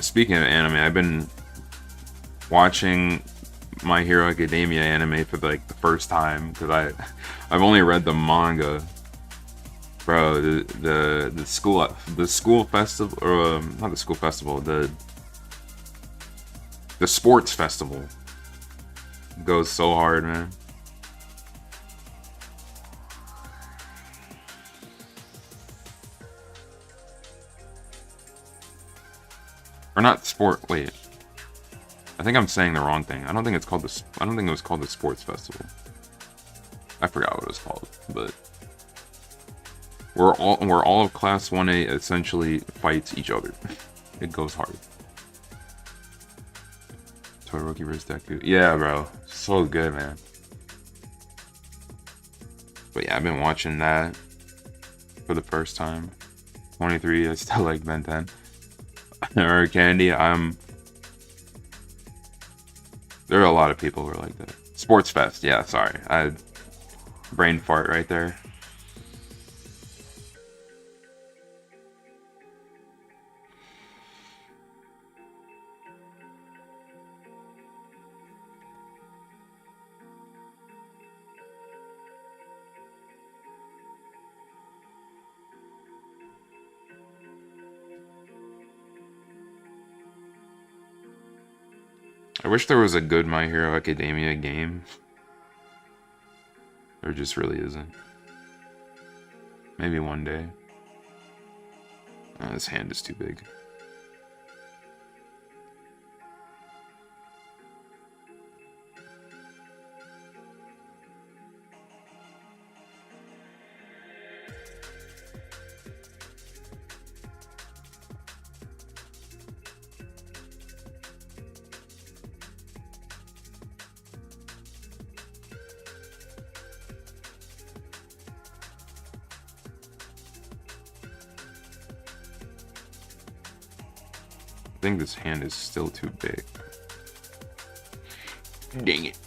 Speaking of anime, I've been watching My Hero Academia anime for like the first time because I've only read the manga. Bro, the school festival, or not the school festival, the sports festival goes so hard, man. Or not sport. Wait, I think I'm saying the wrong thing. I don't think it's called the. I don't think it was called the sports festival. I forgot what it was called, but where all of Class 1A essentially fights each other. It goes hard. Todoroki vs. Deku. Yeah, bro, so good, man. But yeah, I've been watching that for the first time. 23. I still like Ben 10. Or Candy, there are a lot of people who are like that. Sports Fest, yeah, sorry. I had brain fart right there. I wish there was a good My Hero Academia game. There just really isn't. Maybe one day. Oh, this hand is too big. think this hand is still too big. Dang it.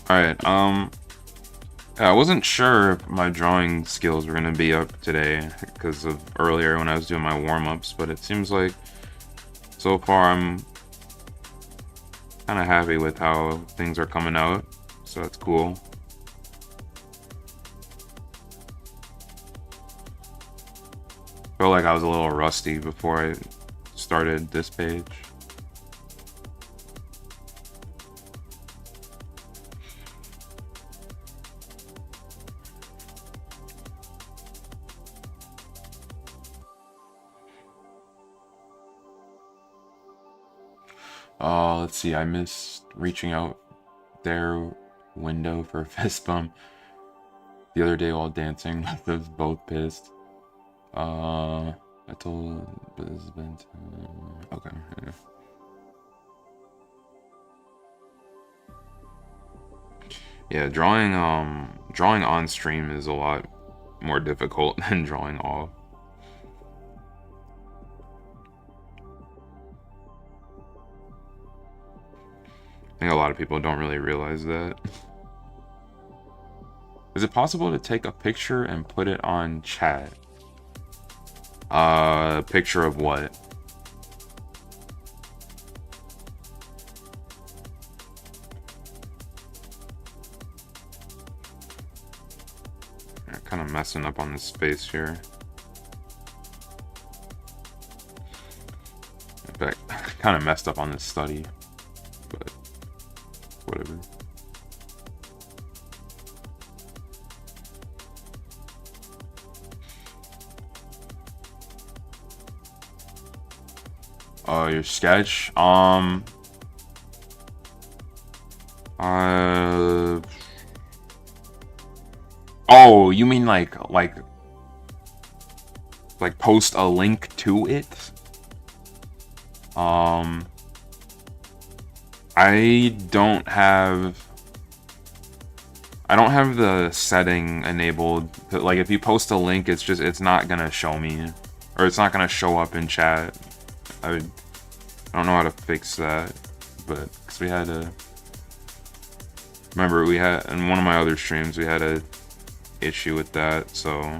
Alright, I wasn't sure if my drawing skills were gonna be up today because of earlier when I was doing my warm-ups, but it seems like so far I'm kind of happy with how things are coming out, so that's cool. Felt like I was a little rusty before I started this page. Let's see, I missed reaching out their window for a fist bump the other day while dancing. I was both pissed. I told, but this has been okay. Yeah, drawing on stream is a lot more difficult than drawing off. I think a lot of people don't really realize that. Is it possible to take a picture and put it on chat? Picture of what? I'm kind of messing up on the space here. In fact, kind of messed up on this study, but whatever. Oh, your sketch? Oh, you mean like post a link to it? I don't have the setting enabled. Like, if you post a link, it's not gonna show me, or it's not gonna show up in chat. I don't know how to fix that, but because we had a, remember we had in one of my other streams we had a issue with that, so.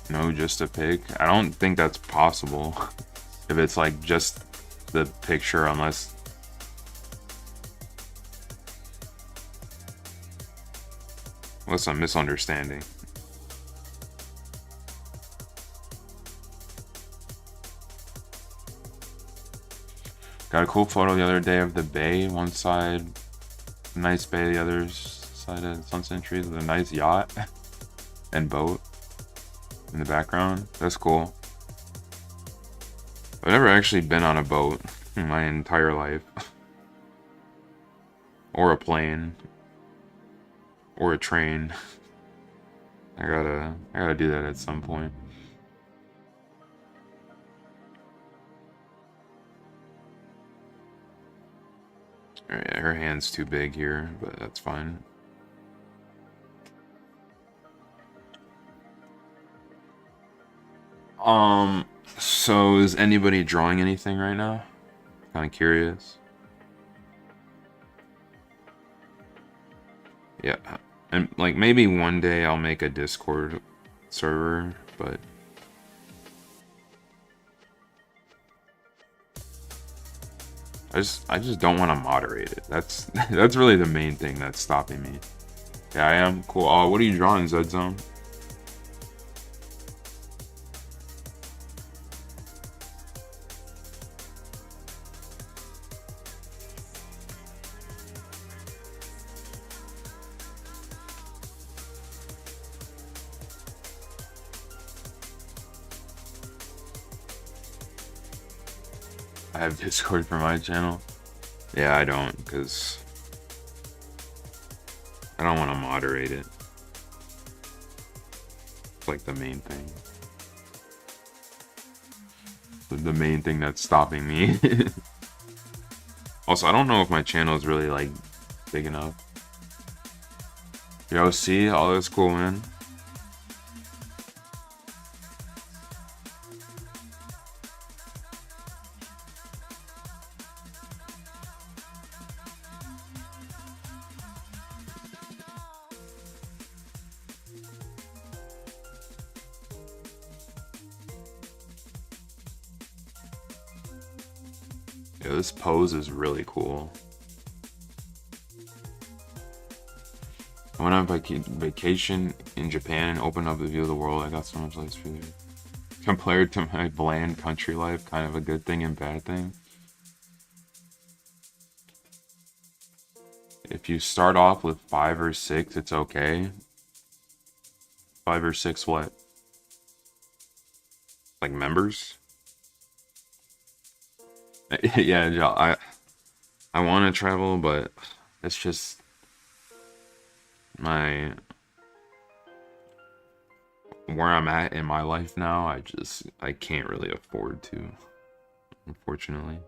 No, just a pic. I don't think that's possible if it's like just the picture, unless I'm misunderstanding. Got a cool photo the other day of the bay. One side, nice bay, the other side of Sunset Trees with a nice yacht and boat in the background. That's cool. I've never actually been on a boat in my entire life. Or a plane. Or a train. I gotta do that at some point. Alright, her hand's too big here, but that's fine. So is anybody drawing anything right now? Kind of curious. Yeah, and like maybe one day I'll make a Discord server, but I just don't want to moderate it. That's really the main thing that's stopping me. Yeah, I am cool. Oh, what are you drawing, Zed Zone? I have Discord for my channel. Yeah, I don't, because I don't want to moderate it. It's like the main thing. The main thing that's stopping me. Also, I don't know if my channel is really like big enough. Yo, see, all that's cool, man. Yeah, this pose is really cool. I went on vacation in Japan and opened up the view of the world. I got so much less food. Compared to my bland country life, kind of a good thing and bad thing. If you start off with 5 or 6, it's okay. 5 or 6 what? Like members? Yeah, I want to travel, but it's just where I'm at in my life now. I can't really afford to, unfortunately.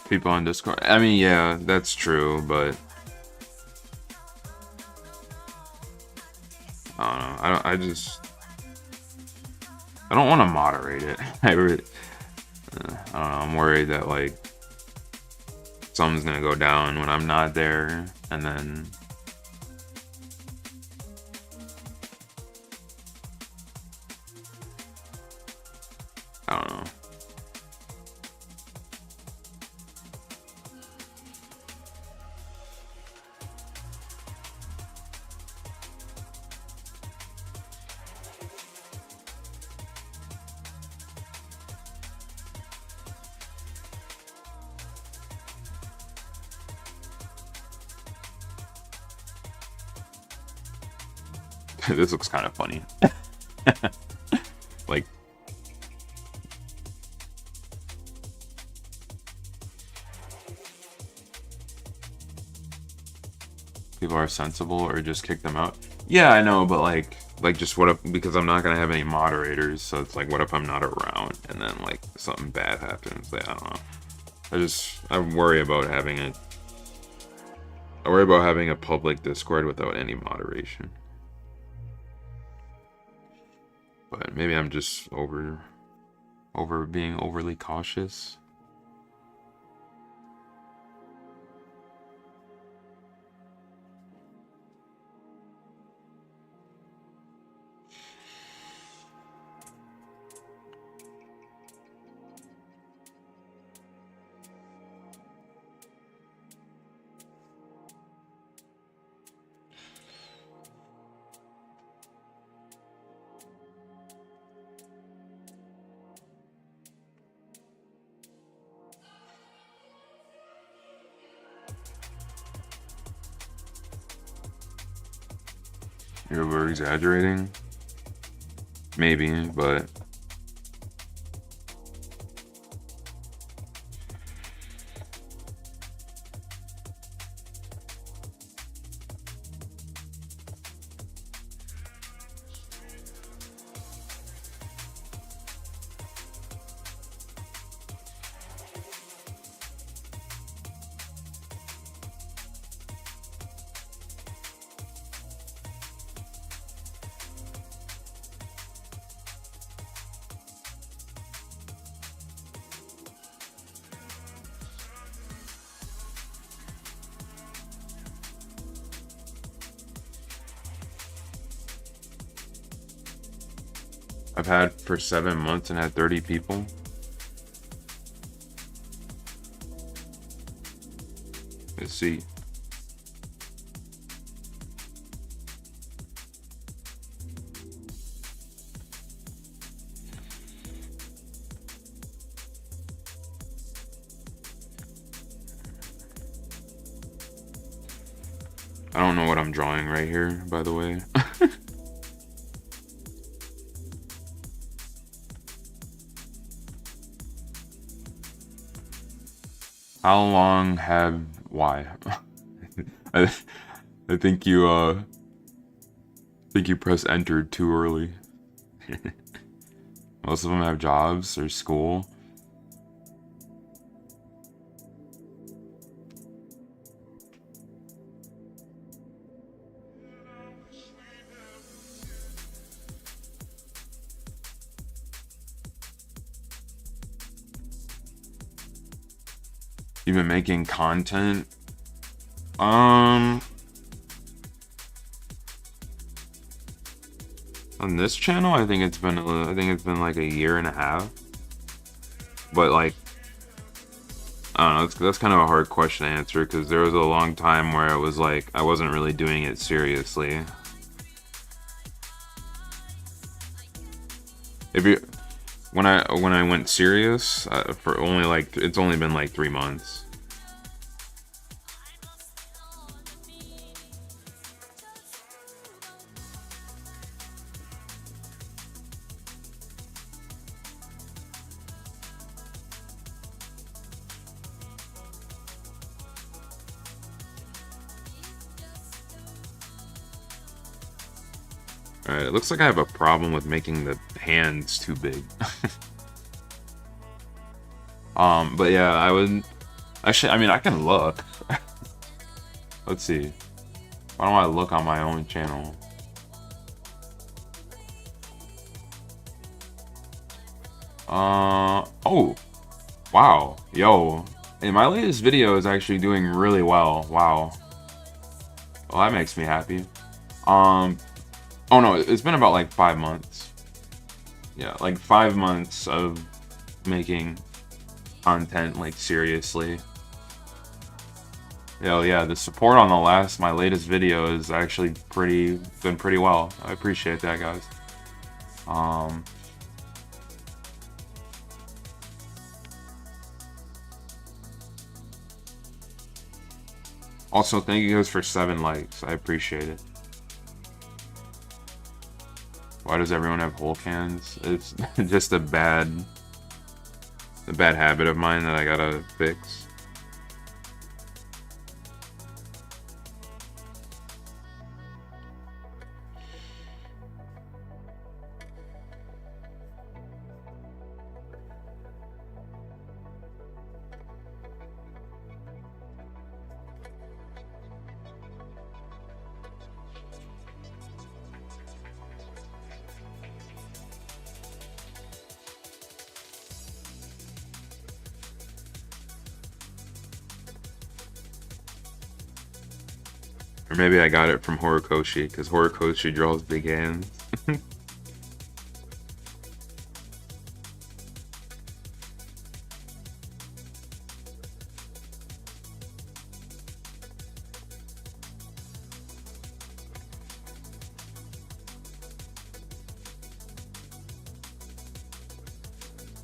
People on Discord. I mean, yeah, that's true, but I don't know. I don't want to moderate it. I don't know. I'm worried that like something's gonna go down when I'm not there, and then I don't know. This looks kind of funny. Like, people are sensible or just kick them out. Yeah, I know, but like just what if, because I'm not gonna have any moderators, so it's like, what if I'm not around and then like something bad happens? Like, I don't know. I worry about having a public Discord without any moderation. But maybe I'm just being overly cautious. You're over exaggerating? Maybe, but I've had for 7 months and had 30 people. Let's see. I don't know what I'm drawing right here, by the way. How long have... Why? I think you pressed enter too early. Most of them have jobs or school. You've been making content? On this channel, I think it's been like a year and a half. But like, I don't know. That's kind of a hard question to answer because there was a long time where it was like I wasn't really doing it seriously. When I went serious for only like it's only been like 3 months. Alright, it looks like I have a problem with making the hands too big. But yeah, I would... Actually, I mean, I can look. Let's see. Why don't I look on my own channel? Oh! Wow. Yo. Hey, my latest video is actually doing really well. Wow. Well, that makes me happy. Oh no, it's been about like 5 months. Yeah, like 5 months of making content like seriously. Yeah, the support on my latest video is actually been pretty well. I appreciate that, guys. Also, thank you guys for 7 likes. I appreciate it. Why does everyone have whole cans? It's just a bad habit of mine that I gotta fix. Or maybe I got it from Horikoshi, because Horikoshi draws big hands.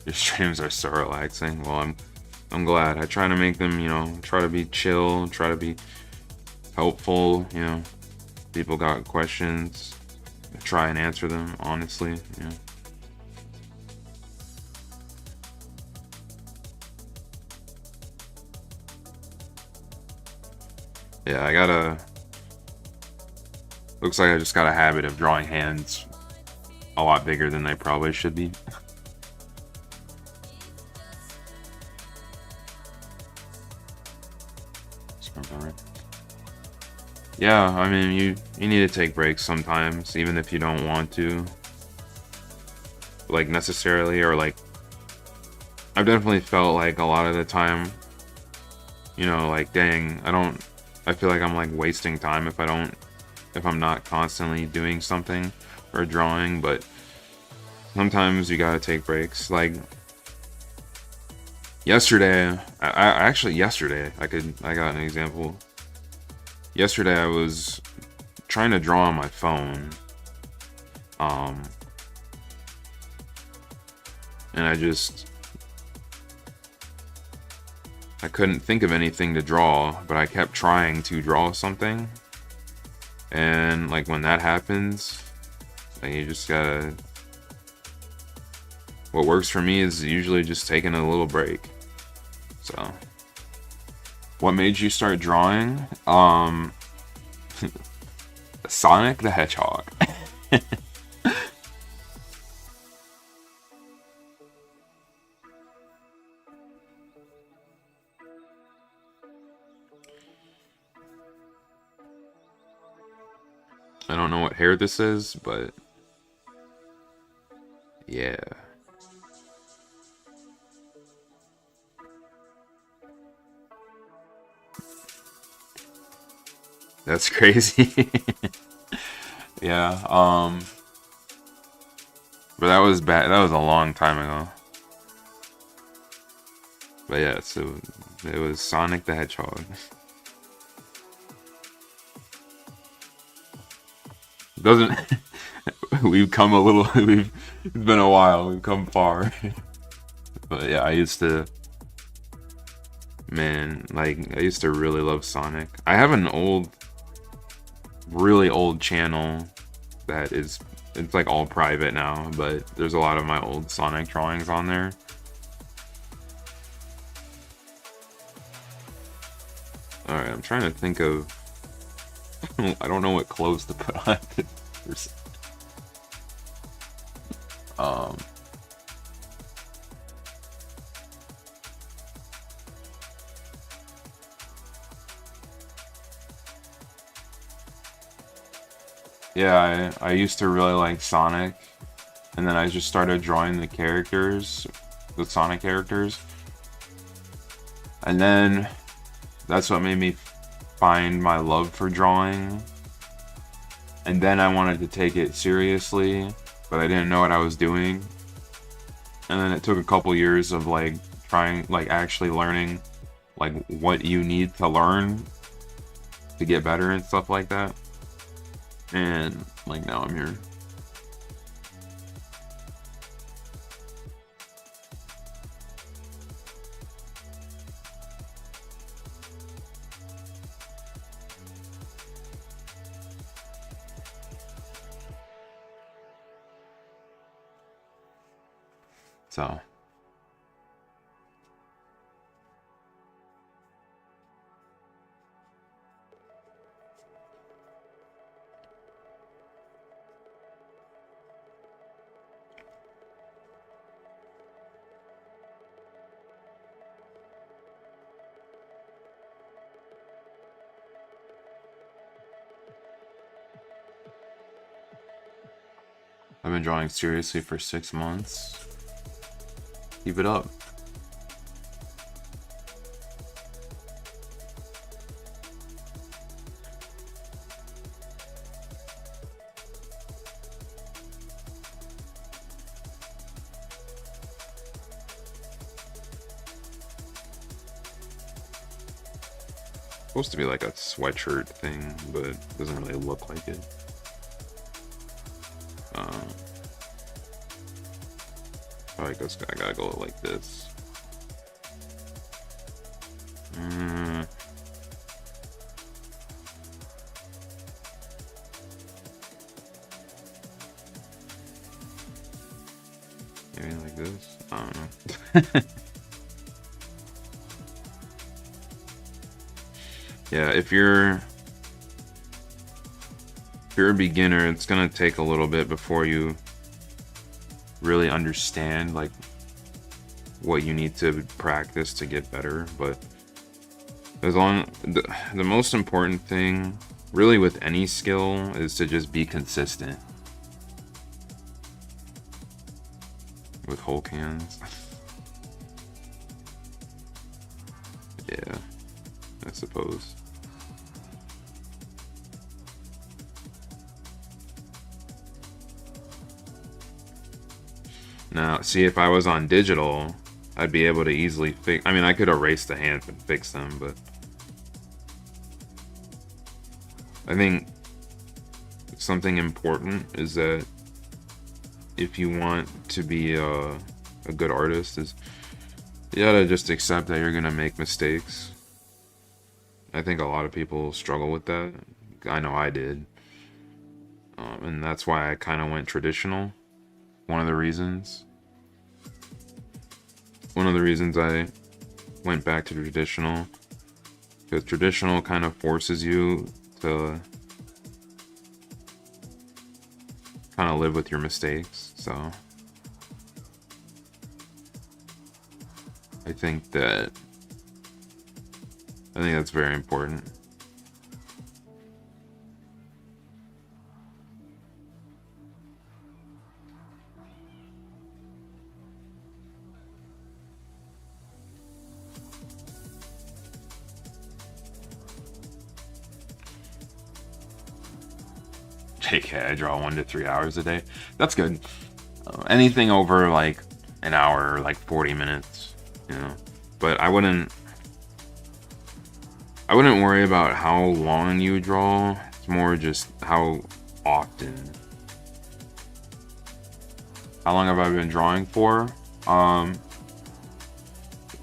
Your streams are so relaxing. Well, I'm glad. I try to make them, you know, try to be chill, try to be helpful, you know. People got questions, I try and answer them honestly, you know. Yeah, looks like I just got a habit of drawing hands a lot bigger than they probably should be. Yeah, I mean, you need to take breaks sometimes, even if you don't want to. Like, necessarily, or like... I've definitely felt like a lot of the time, you know, like, dang, I feel like I'm like wasting time if I'm not constantly doing something or drawing, but sometimes you gotta take breaks. Like, yesterday, I got an example. Yesterday I was trying to draw on my phone, and I couldn't think of anything to draw, but I kept trying to draw something, And like when that happens, like you just gotta, what works for me is usually just taking a little break. So what made you start drawing? Sonic the Hedgehog. I don't know what hair this is, but yeah. That's crazy. Yeah, but that was bad. That was a long time ago. But yeah, so it was Sonic the Hedgehog. Doesn't we've come a little, it's been a while, we've come far. But yeah, I used to, man, like I used to really love Sonic. I have an old, really old channel that is, it's like all private now, but there's a lot of my old Sonic drawings on there. Alright, I'm trying to think of, I don't know what clothes to put on. Yeah, I used to really like Sonic, and then I just started drawing the characters, the Sonic characters, and then that's what made me find my love for drawing. And then I wanted to take it seriously, but I didn't know what I was doing. And then it took a couple years of like trying, like actually learning like what you need to learn to get better and stuff like that. And like now I'm here. So I've been drawing seriously for 6 months. Keep it up. Supposed to be like a sweatshirt thing, but it doesn't really look like it. I guess I gotta go like this. Maybe like this. I don't know. Yeah, if you're a beginner, it's gonna take a little bit before you really understand like what you need to practice to get better. But as long, the most important thing really with any skill is to just be consistent. With Hulk hands. Yeah, I suppose. Now, see, if I was on digital, I'd be able to easily fix. I mean, I could erase the hands and fix them, but I think something important is that if you want to be a good artist, is you gotta just accept that you're gonna make mistakes. I think a lot of people struggle with that. I know I did. And that's why I kind of went traditional. One of the reasons I went back to traditional, because traditional kind of forces you to kind of live with your mistakes. So I think that's very important. JK, I draw 1 to 3 hours a day. That's good. Anything over like an hour or like 40 minutes, you know. But I wouldn't worry about how long you draw. It's more just how often. How long have I been drawing for?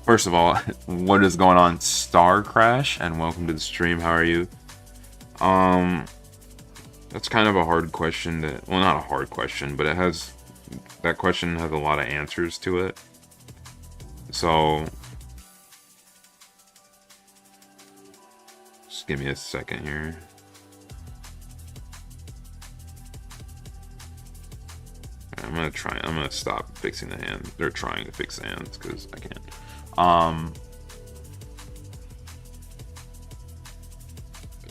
First of all, what is going on, Star Crash? And welcome to the stream. How are you? That's kind of a hard question well, not a hard question, but that question has a lot of answers to it. So just give me a second here. I'm gonna stop fixing the hand. They're trying to fix the hands because I can't.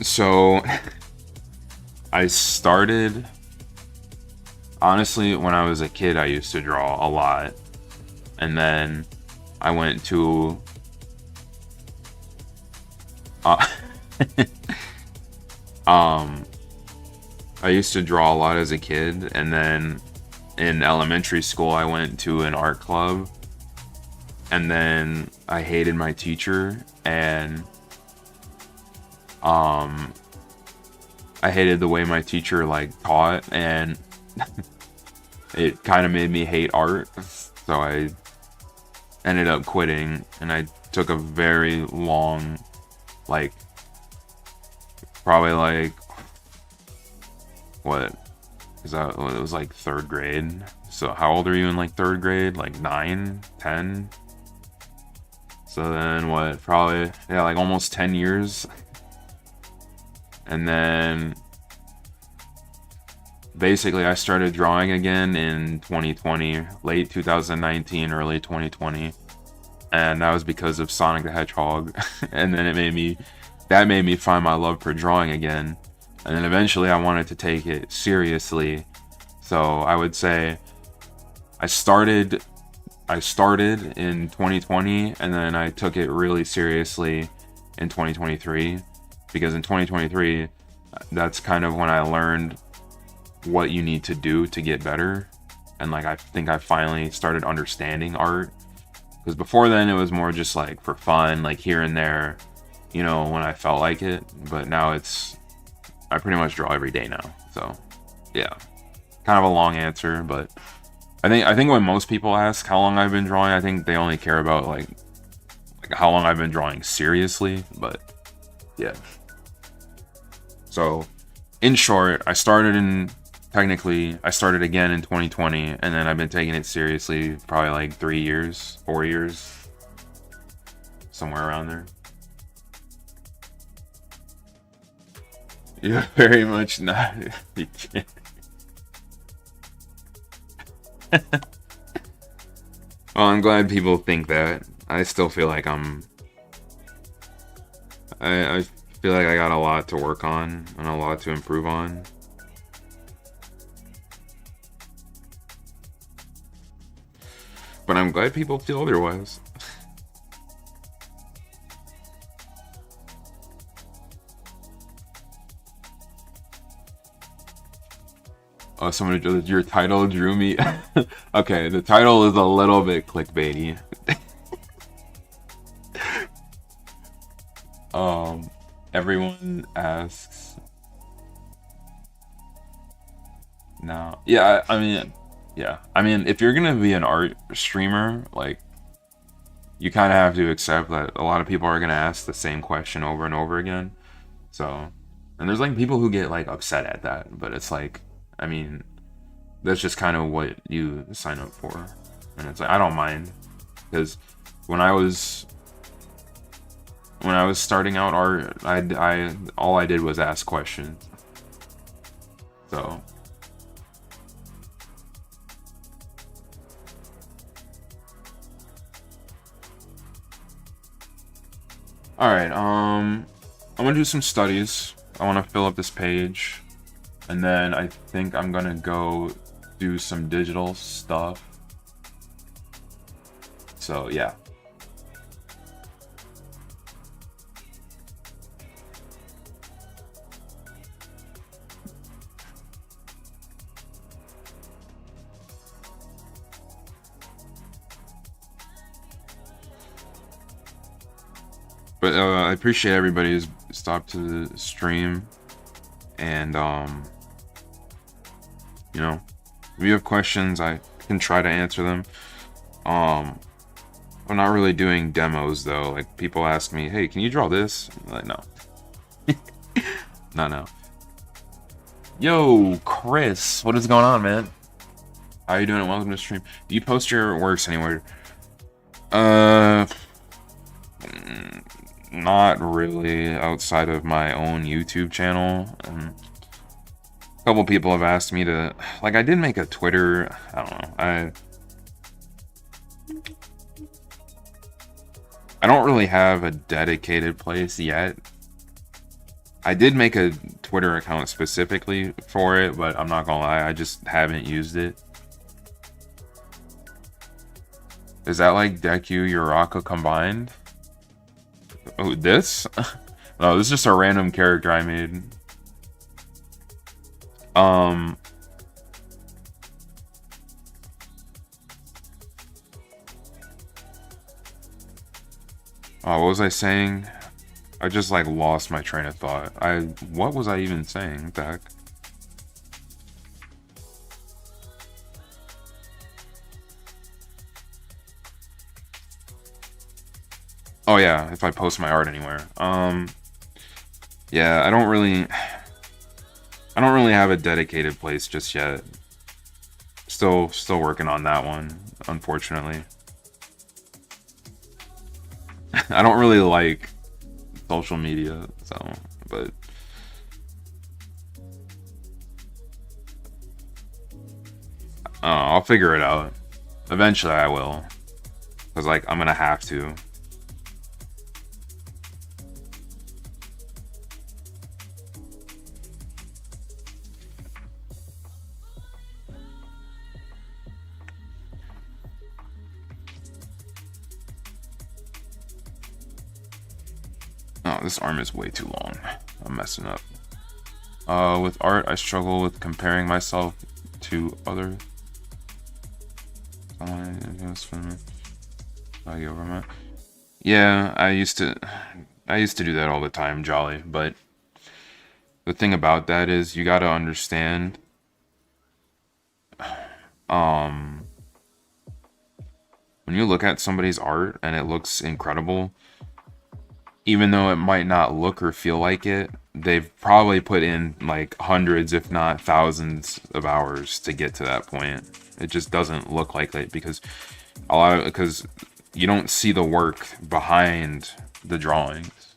So I started, honestly, when I was a kid, I used to draw a lot. And then I went to, I used to draw a lot as a kid. And then in elementary school, I went to an art club. And then I hated my teacher, and I hated the way my teacher like taught, and it kind of made me hate art. So I ended up quitting, and I took a very long, like, probably like, what is that? It was like 3rd grade. So how old are you in like 3rd grade? Like 9, 10? So then what? Probably, yeah, like almost 10 years. And then basically I started drawing again in 2020, late 2019, early 2020. And that was because of Sonic the Hedgehog. And then that made me find my love for drawing again. And then eventually I wanted to take it seriously. So I would say I started in 2020, and then I took it really seriously in 2023. Because in 2023, that's kind of when I learned what you need to do to get better. And like, I think I finally started understanding art. Because before then, it was more just like for fun, like here and there, you know, when I felt like it. But now I pretty much draw every day now. So yeah, kind of a long answer. But I think when most people ask how long I've been drawing, I think they only care about like how long I've been drawing seriously. But yeah. So, in short, I started again in 2020, and then I've been taking it seriously probably like 3 years, 4 years, somewhere around there. You're very much not. Well, I'm glad people think that. I still feel like I feel like I got a lot to work on and a lot to improve on. But I'm glad people feel otherwise. Oh, your title drew me. Okay, the title is a little bit clickbaity. Everyone asks. No. Yeah, I mean, if you're gonna be an art streamer, like, you kind of have to accept that a lot of people are gonna ask the same question over and over again. So, and there's like people who get like upset at that, but it's like, I mean, that's just kind of what you sign up for. And it's like, I don't mind, because when I was starting out art, I all I did was ask questions. So all right, I'm gonna do some studies. I want to fill up this page, and then I think I'm gonna go do some digital stuff. So yeah. But I appreciate everybody who's stopped to the stream, and you know, if you have questions, I can try to answer them. I'm not really doing demos though. Like, people ask me, "Hey, can you draw this?" I'm like, no, no. Yo, Chris, what is going on, man? How you doing? Welcome to the stream. Do you post your works anywhere? Not really, outside of my own YouTube channel. A couple people have asked me to, like, I did make a Twitter. I don't know. I don't really have a dedicated place yet. I did make a Twitter account specifically for it, but I'm not gonna lie, I just haven't used it. Is that like Deku Uraka combined? Oh, this? No, this is just a random character I made. Oh, what was I saying? I just like lost my train of thought. What was I even saying? What the heck? Oh yeah, if I post my art anywhere. Yeah, I don't really have a dedicated place just yet. Still working on that one, unfortunately. I don't really like social media, so, but I'll figure it out. Eventually I will, because like I'm gonna have to. Oh, this arm is way too long. I'm messing up. With art, I struggle with comparing myself to others. Yeah, I used to do that all the time, Jolly. But the thing about that is, you gotta understand. When you look at somebody's art and it looks incredible, even though it might not look or feel like it, they've probably put in like hundreds, if not thousands of hours to get to that point. It just doesn't look like it because you don't see the work behind the drawings.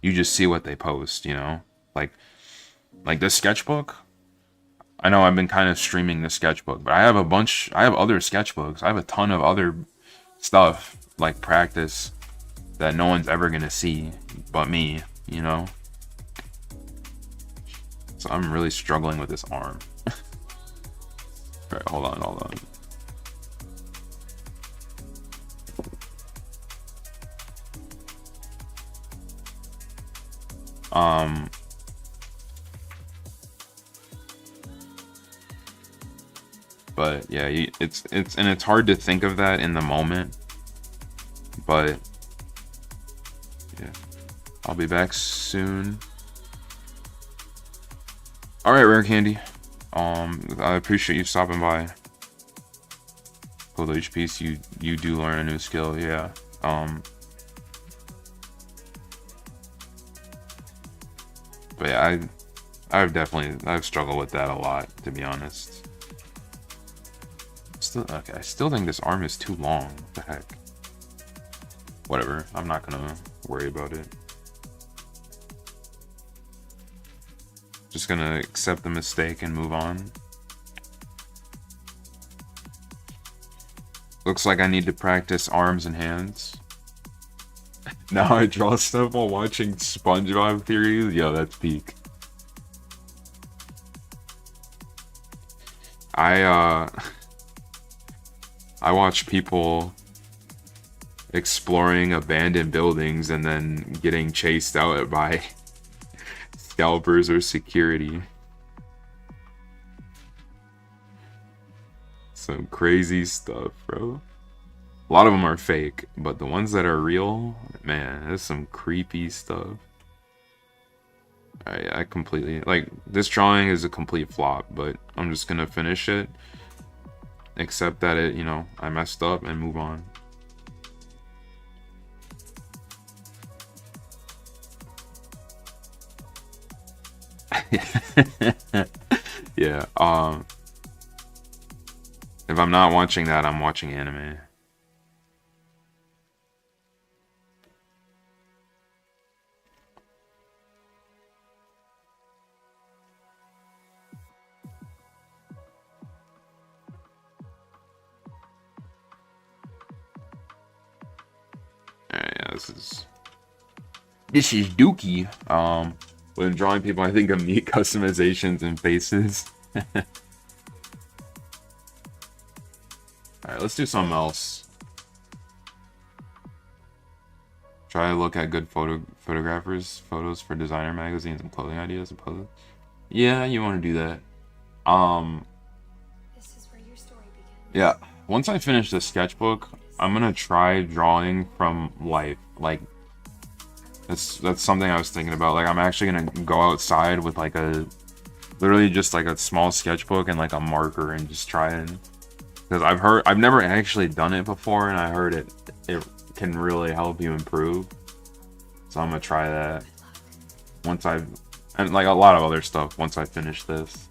You just see what they post, you know? Like this sketchbook. I know I've been kind of streaming the sketchbook, but I have other sketchbooks. I have a ton of other stuff, like practice, that no one's ever gonna see but me, you know? So I'm really struggling with this arm. Alright, hold on. But yeah, it's hard to think of that in the moment, but yeah, I'll be back soon. All right, Rare Candy. I appreciate you stopping by. Cool, each piece you do learn a new skill. Yeah. But yeah, I've struggled with that a lot, to be honest. Okay, I still think this arm is too long. What the heck? Whatever, I'm not gonna worry about it. Just gonna accept the mistake and move on. Looks like I need to practice arms and hands. Now I draw stuff while watching SpongeBob theories. Yo, that's peak. I watch people exploring abandoned buildings and then getting chased out by scalpers or security. Some crazy stuff, bro. A lot of them are fake, but the ones that are real, man, there's some creepy stuff. I completely, like, this drawing is a complete flop, but I'm just gonna finish it, accept that it, you know, I messed up and move on. Yeah, if I'm not watching that, I'm watching anime. Alright, yeah, this is Dookie. When drawing people, I think of meat customizations and faces. Alright, let's do something else. Try to look at good photographers' photos for designer magazines and clothing ideas. Yeah, you want to do that.
This is where your story begins.
Yeah, once I finish the sketchbook, I'm gonna try drawing from life. Like, that's something I was thinking about. Like, I'm actually gonna go outside with like literally just like a small sketchbook and like a marker and just try and, because I've never actually done it before, and I heard it can really help you improve. So I'm gonna try that once and like a lot of other stuff once I finish this.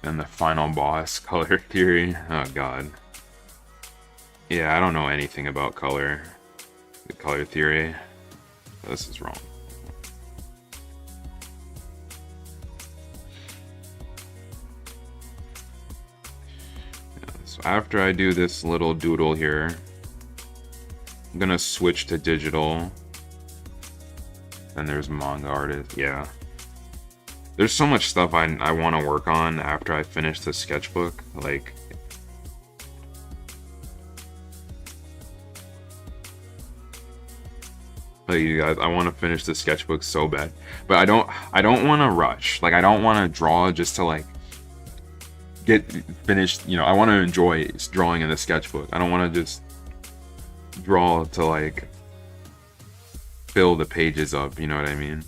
And the final boss, color theory. Oh god. Yeah, I don't know anything about color. The color theory. This is wrong. Yeah, so after I do this little doodle here, I'm gonna switch to digital. And there's manga artist. Yeah. There's so much stuff I want to work on after I finish the sketchbook. Like, you guys, I want to finish the sketchbook so bad, but I don't want to rush. Like, I don't want to draw just to like get finished. You know, I want to enjoy drawing in the sketchbook. I don't want to just draw to like fill the pages up. You know what I mean?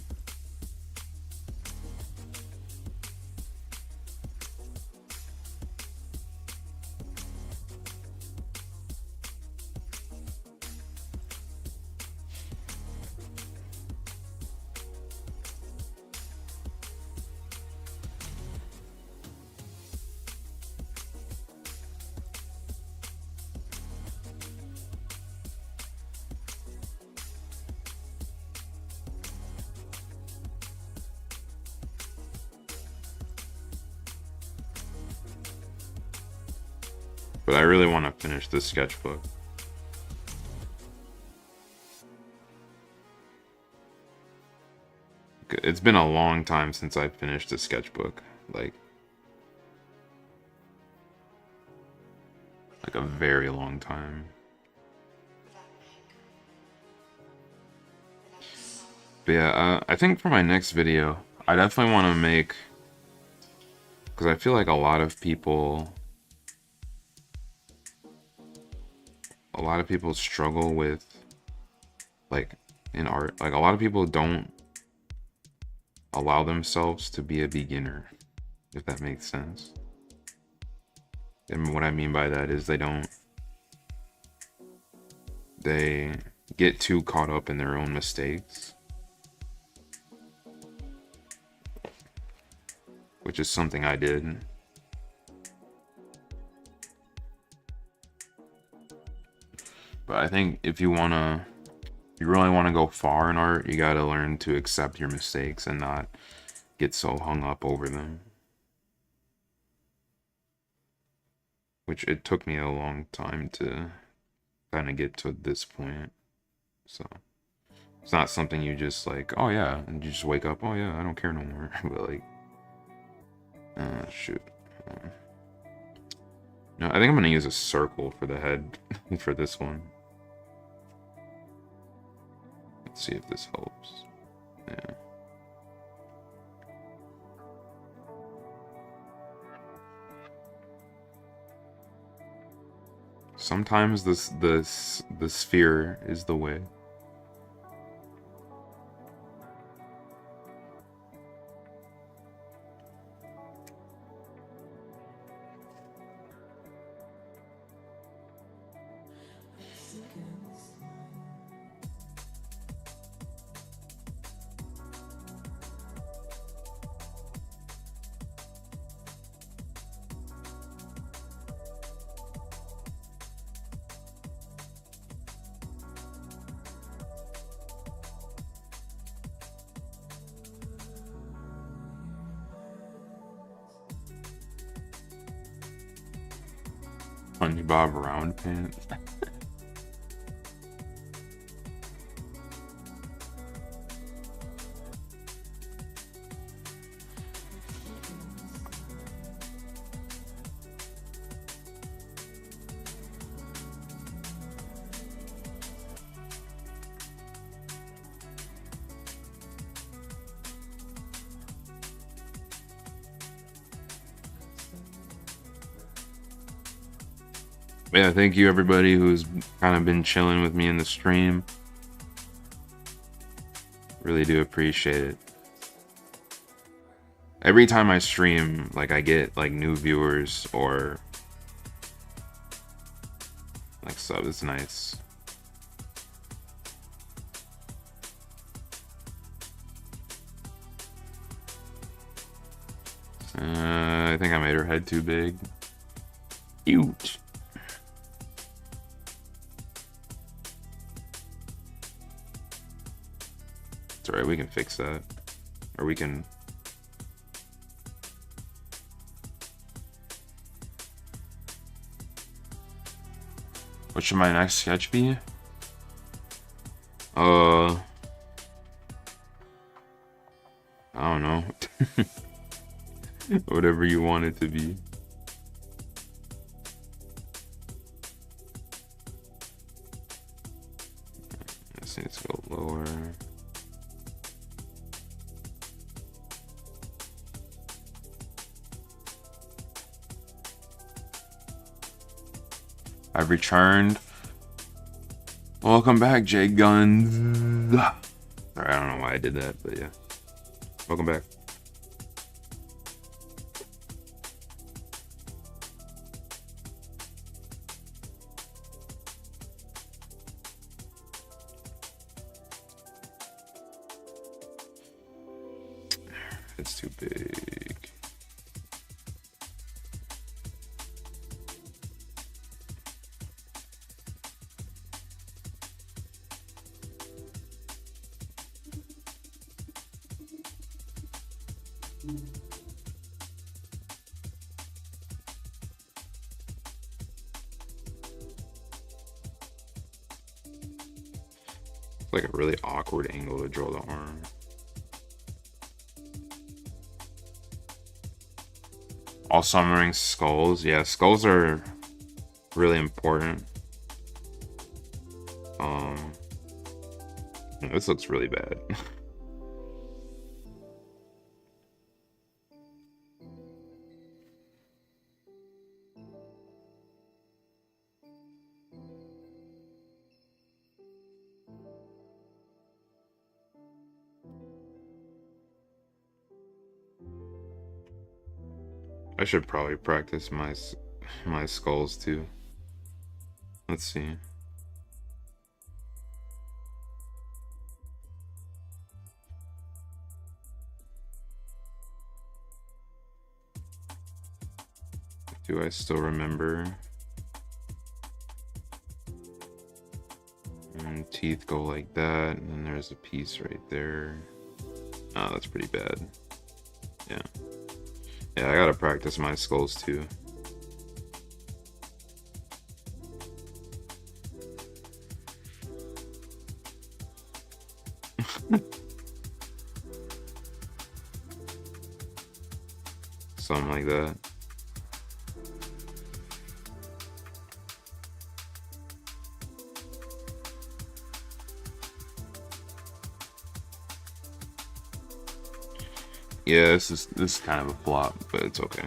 But I really want to finish this sketchbook. It's been a long time since I finished a sketchbook. Like a very long time. But yeah, I think for my next video, I definitely want to make, because I feel like a lot of people struggle with, like, in art, like a lot of people don't allow themselves to be a beginner, if that makes sense. And what I mean by that is they get too caught up in their own mistakes, which is something I did. But I think if you really want to go far in art, you got to learn to accept your mistakes and not get so hung up over them. Which it took me a long time to kind of get to this point. So it's not something you just like, oh yeah, and you just wake up, oh yeah, I don't care no more. But like, shoot. No, I think I'm gonna use a circle for the head for this one. Let's see if this helps. Yeah. Sometimes the sphere is the way. SpongeBob round pants. Yeah, thank you everybody who's kind of been chilling with me in the stream. Really do appreciate it. Every time I stream, like I get like new viewers or like subs. It's nice. I think I made her head too big. Huge. It's alright, we can fix that. Or we can... What should my next sketch be? I don't know. Whatever you want it to be. This needs to go lower. I've returned. Welcome back, J Guns. Alright, I don't know why I did that, but yeah. Welcome back. It's too big. Like a really awkward angle to draw the arm. Also, I'm wearing skulls. Yeah, skulls are really important. This looks really bad. I should probably practice my skulls too. Let's see. Do I still remember? And teeth go like that, and then there's a piece right there. Oh, that's pretty bad. Yeah. Yeah, I gotta practice my skulls too. Something like that. Yeah, this is kind of a flop, but it's okay.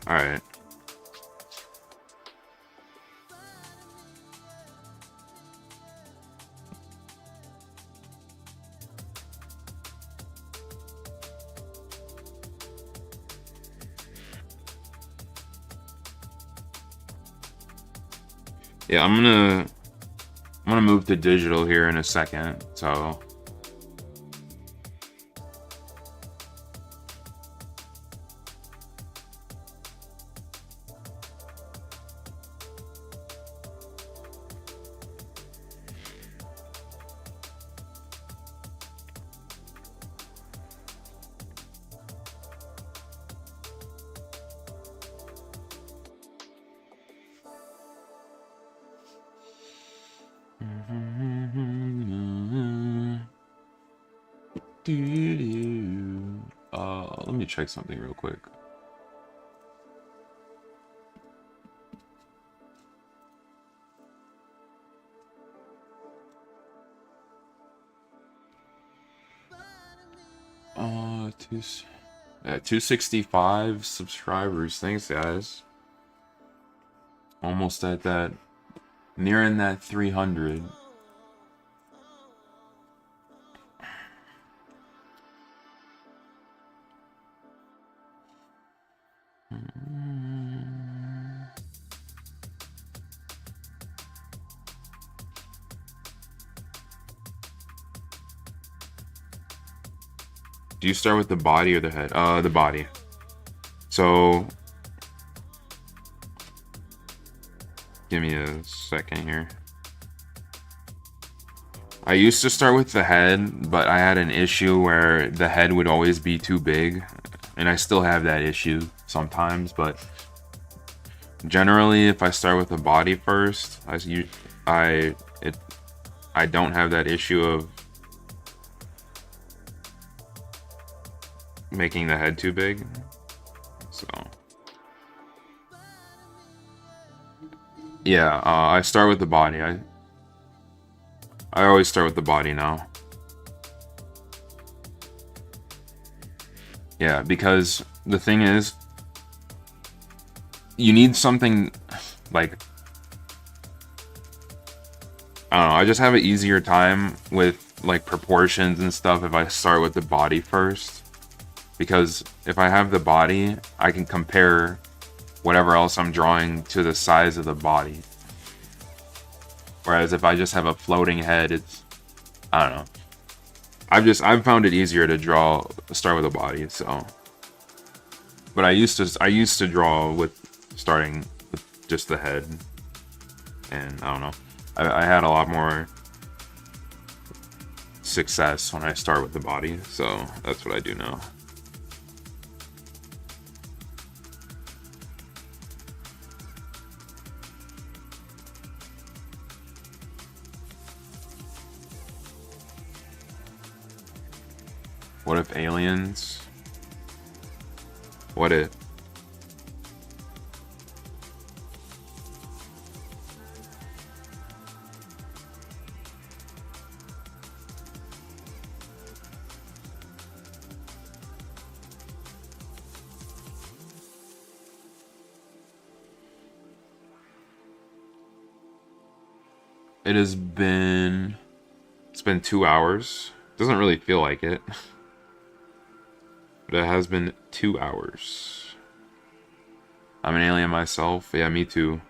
All right. Yeah, I'm gonna move to digital here in a second, so let me check something real quick. Yeah, 265 subscribers. Thanks, guys. Almost at that, nearing that 300. Do you start with the body or the head? The body. So, give me a second here. I used to start with the head, but I had an issue where the head would always be too big, and I still have that issue sometimes, but generally if I start with the body first, I don't have that issue of making the head too big. So yeah, I start with the body. I always start with the body now. Yeah, because the thing is, you need something like, I don't know, I just have an easier time with like proportions and stuff if I start with the body first. Because if I have the body, I can compare whatever else I'm drawing to the size of the body. Whereas if I just have a floating head, it's, I don't know. I've found it easier to start with a body, so. But I used to draw with starting with just the head. And I don't know. I had a lot more success when I start with the body, so that's what I do now. What if aliens? What if? It's been 2 hours. Doesn't really feel like it. But it has been 2 hours. I'm an alien myself. Yeah, me too.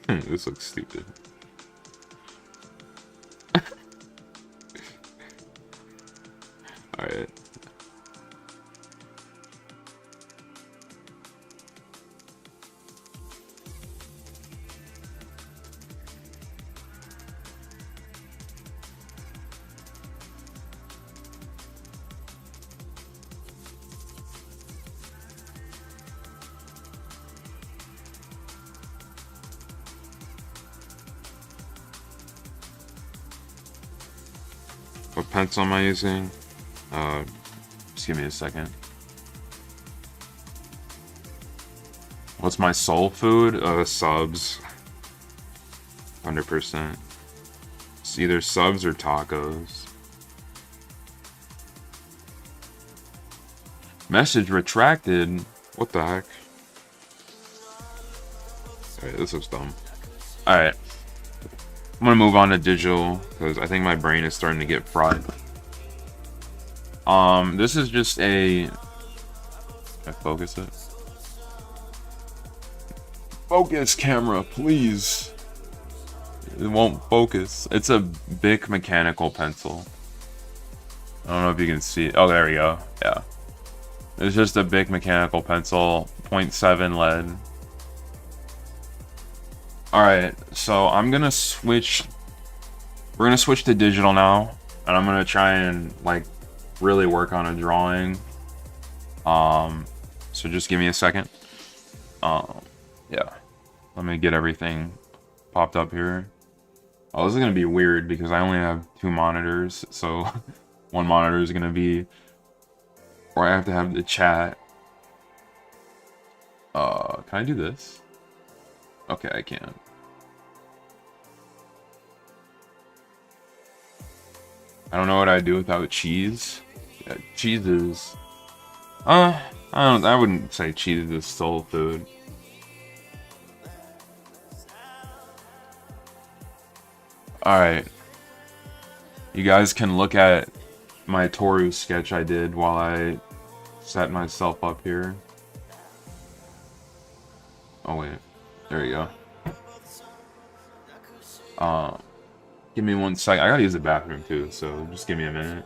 This looks stupid. Alright. What pencil am I using? Just give me a second. What's my soul food? Subs. 100%. It's either subs or tacos. Message retracted? What the heck? Alright, this looks dumb. Alright. I'm gonna move on to digital because I think my brain is starting to get fried. This is just a. Can I focus it? Focus, camera, please. It won't focus. It's a Bic mechanical pencil. I don't know if you can see it. Oh, there we go. Yeah. It's just a Bic mechanical pencil, 0.7 lead. Alright, so I'm gonna switch. We're gonna switch to digital now, and I'm gonna try and like really work on a drawing. So just give me a second. Yeah, let me get everything popped up here. Oh, this is gonna be weird because I only have 2 monitors, so one monitor is gonna be, or I have to have the chat. Can I do this? Okay, I can. I don't know what I'd do without cheese. Yeah, cheese is... I wouldn't say cheese is soul food. Alright. You guys can look at my Toru sketch I did while I set myself up here. Oh wait. There you go. Give me 1 second. I gotta use the bathroom too, so just give me a minute.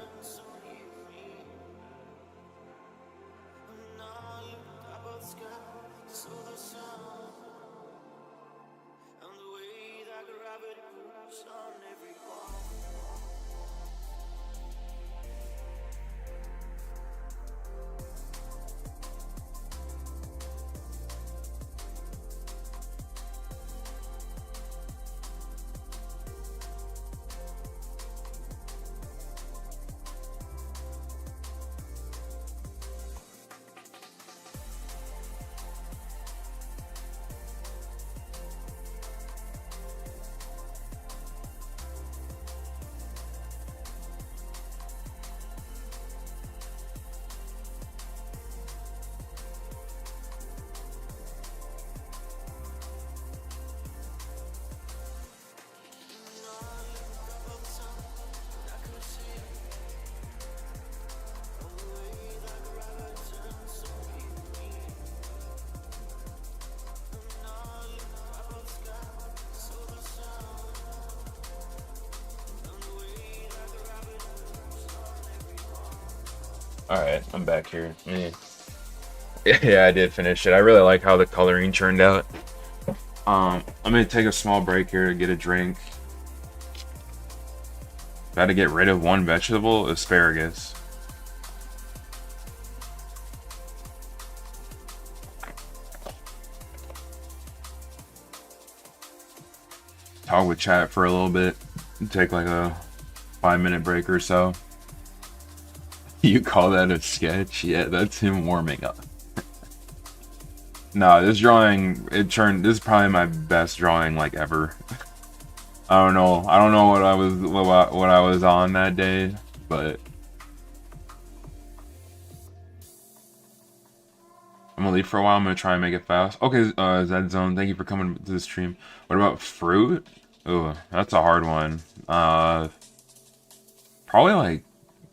Alright, I'm back here. Yeah, I did finish it. I really like how the coloring turned out. I'm gonna take a small break here to get a drink. Got to get rid of 1 vegetable, asparagus. Talk with chat for a little bit. Take like a 5-minute break or so. You call that a sketch? Yeah, that's him warming up. No, this drawing, this is probably my best drawing like ever. I don't know what I was on that day, but gonna leave for a while. I'm gonna try and make it fast. Okay, Zed Zone, thank you for coming to the stream. What about fruit? Oh, that's a hard one. Probably like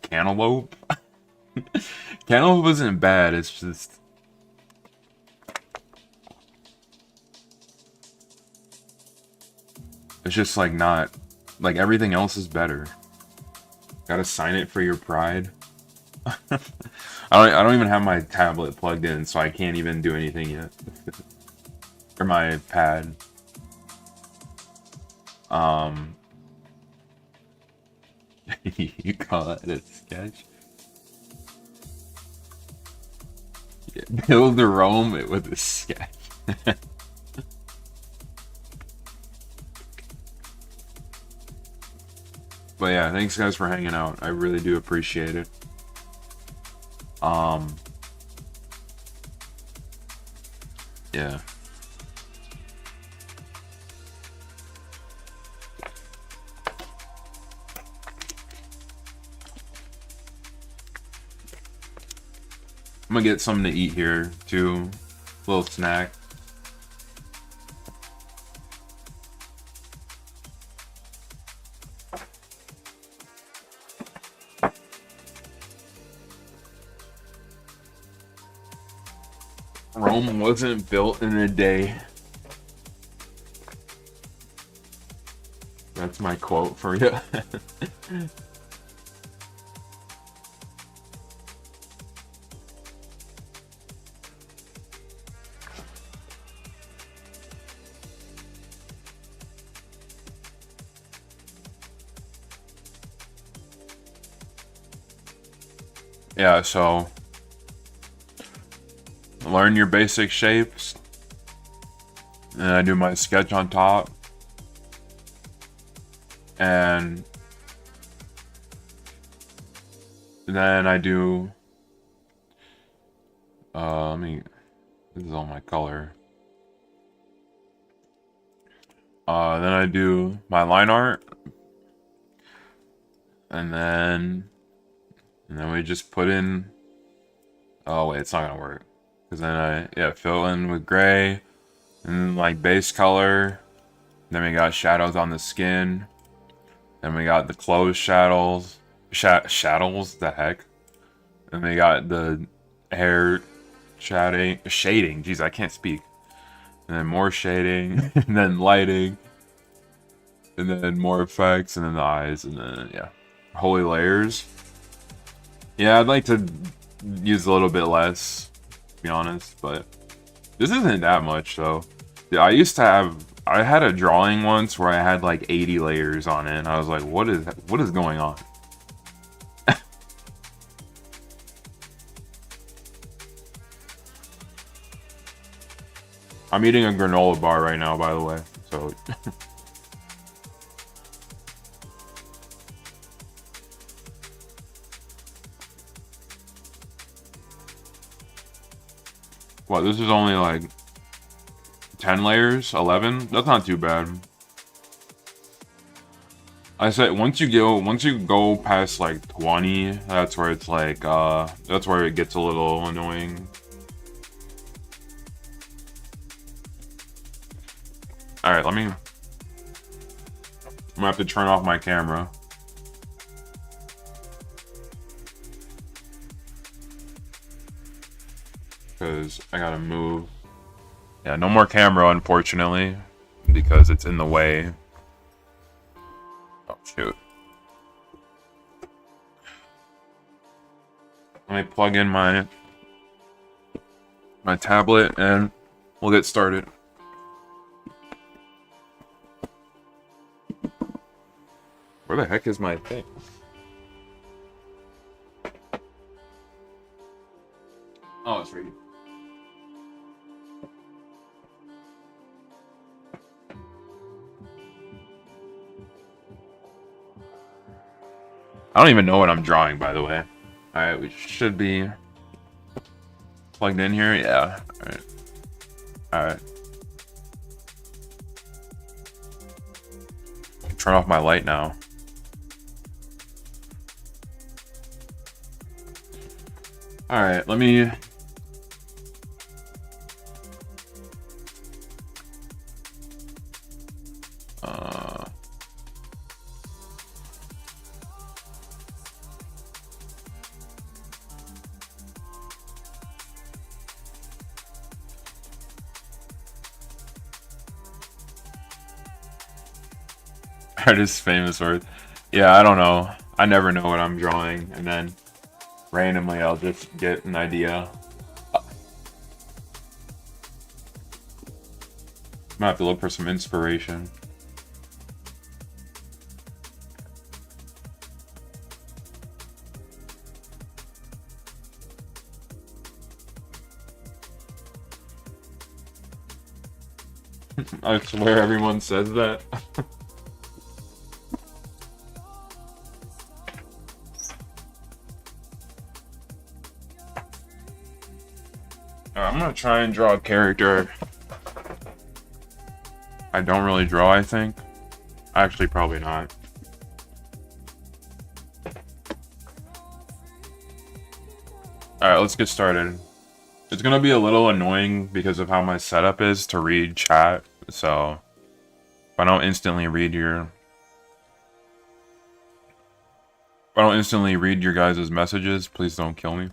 cantaloupe. Cantaloupe isn't bad. It's just like not like everything else is better. Gotta sign it for your pride. I don't even have my tablet plugged in, so I can't even do anything yet. Or my pad. You call it a sketch? Yeah, build a Rome with a sketch. But yeah, thanks guys for hanging out. I really do appreciate it. Yeah. I'm gonna get something to eat here too. A little snack. Rome wasn't built in a day. That's my quote for you. Yeah, so learn your basic shapes, and I do my sketch on top, and then I do this is all my color. Then I do my line art, and then we just put in, oh wait, it's not gonna work. Because then I fill in with gray, and then like base color. Then we got shadows on the skin. Then we got the clothes shadows. Shadows, the heck. And we got the hair shading. Jeez, I can't speak. And then more shading, and then lighting, and then more effects, and then the eyes, and then yeah, holy layers. Yeah, I'd like to use a little bit less, to be honest, but this isn't that much though. Yeah, I had a drawing once where I had like 80 layers on it, and I was like, what is going on? I'm eating a granola bar right now, by the way, so what, this is only like 10 layers, 11? That's not too bad. I said once you go past like 20, that's where it's like that's where it gets a little annoying. Alright, I'm gonna have to turn off my camera. Because I gotta move. Yeah, no more camera, unfortunately, because it's in the way. Oh, shoot. Let me plug in my tablet and we'll get started. Where the heck is my thing? Oh, it's right here. I don't even know what I'm drawing, by the way. Alright, we should be plugged in here. Yeah. Alright. Alright. Turn off my light now. Alright, let me artist famous for. Yeah, I don't know. I never know what I'm drawing, and then randomly I'll just get an idea. I'm gonna have to look for some inspiration. I swear everyone says that. Alright, I'm gonna try and draw a character I don't really draw, I think. Actually, probably not. Alright, let's get started. It's gonna be a little annoying because of how my setup is to read chat, so if I don't instantly read your guys' messages, please don't kill me.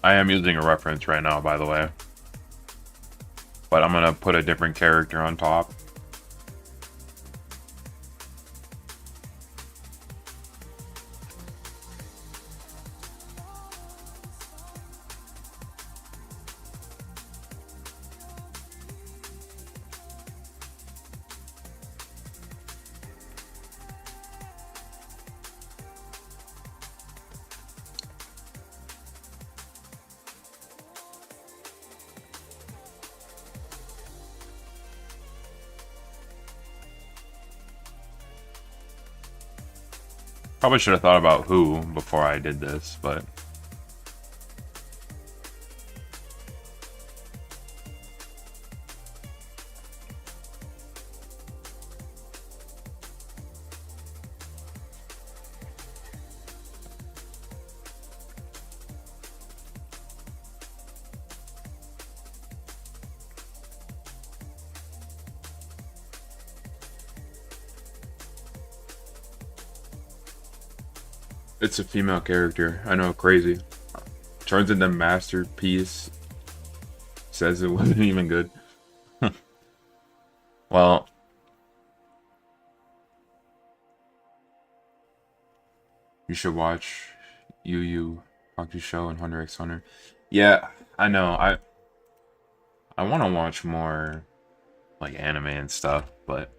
I am using a reference right now, by the way. But I'm gonna put a different character on top. Probably should have thought about who before I did this, but it's a female character. I know, crazy. Turns into masterpiece. Says it wasn't even good. Well, you should watch Yu Hakusho and Hunter x Hunter. Yeah, I know. I want to watch more like anime and stuff, but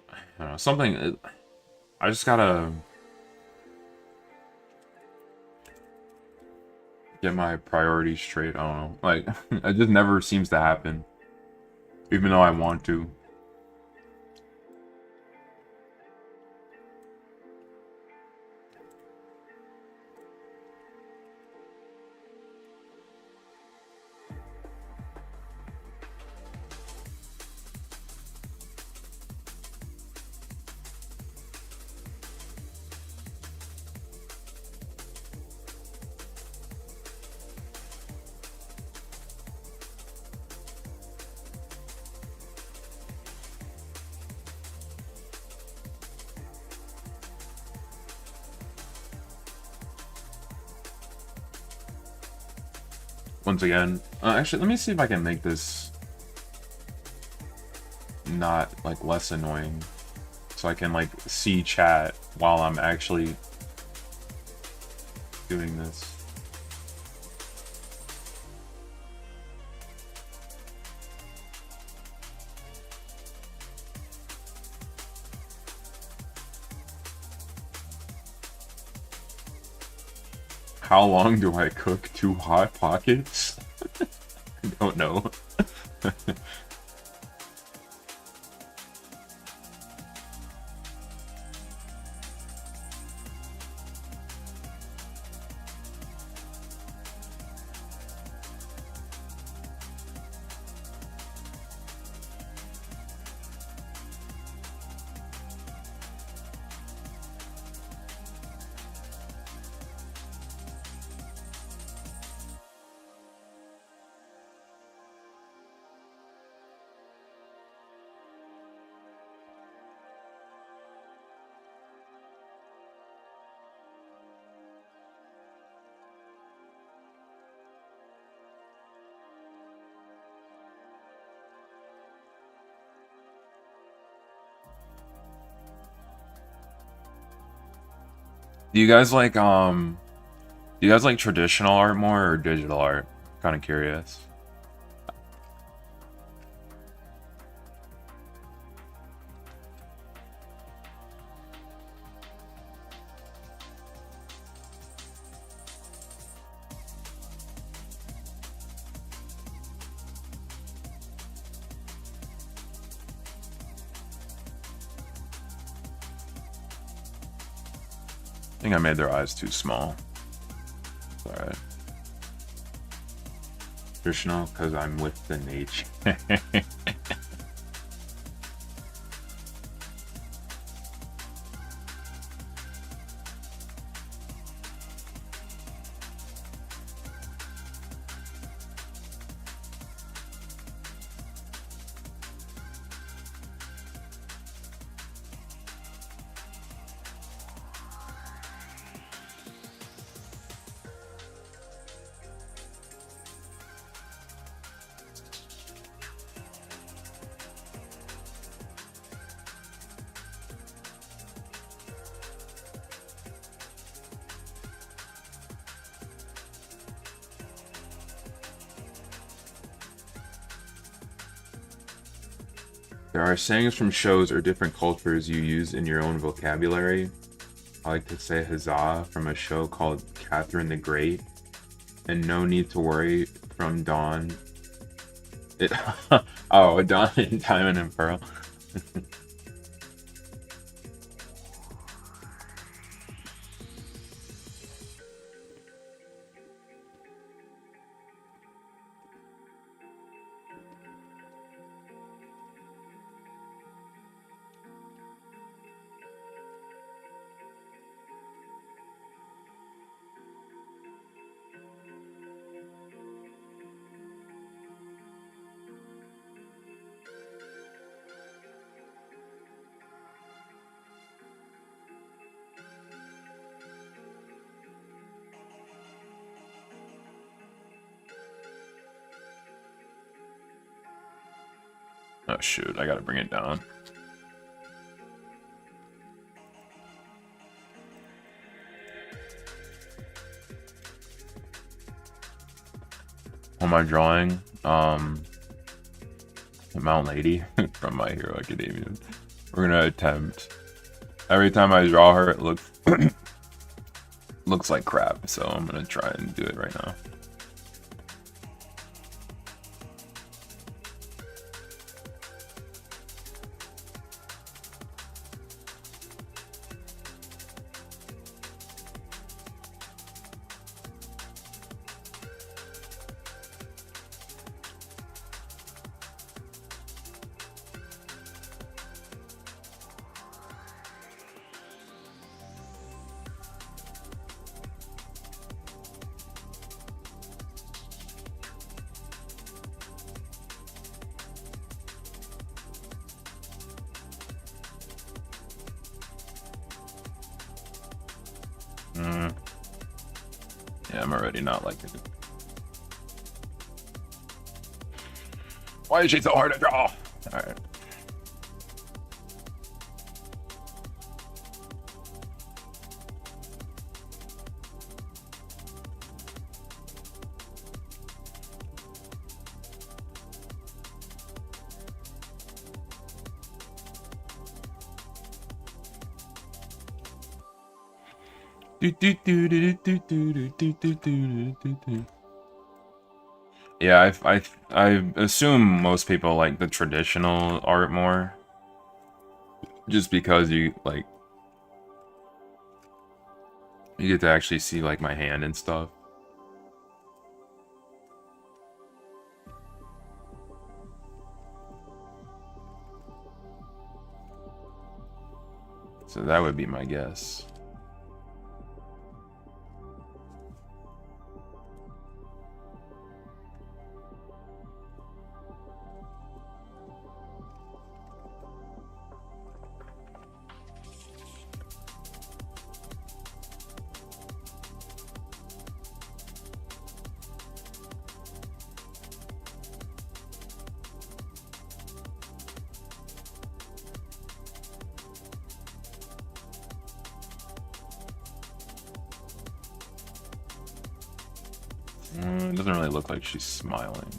I don't know, something. I just gotta get my priorities straight. I don't know. Like, it just never seems to happen. Even though I want to. Once again, actually, let me see if I can make this not like less annoying, so I can like see chat while I'm actually doing this. How long do I cook 2 hot pockets? I don't know. Do you guys like traditional art more or digital art? Kind of curious. I think I made their eyes too small. It's alright. Traditional, because I'm with the nature. There are sayings from shows or different cultures you use in your own vocabulary. I like to say huzzah from a show called Catherine the Great, and no need to worry from Dawn. Oh, Dawn in Diamond and Pearl. Oh shoot, I gotta bring it down. On my drawing, the Mount Lady from My Hero Academia. We're gonna attempt. Every time I draw her, it looks looks like crap, so I'm gonna try and do it right now. Yeah, I'm already not liking it. Why is she so hard to draw? Alright. Yeah, I assume most people like the traditional art more, just because you get to actually see like my hand and stuff. So that would be my guess. It doesn't really look like she's smiling.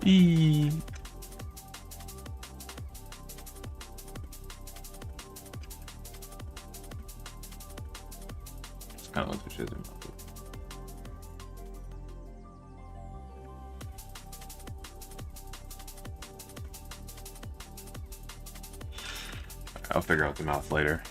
Eee. Just kind of looks like she has her mouth. I'll figure out the mouth later.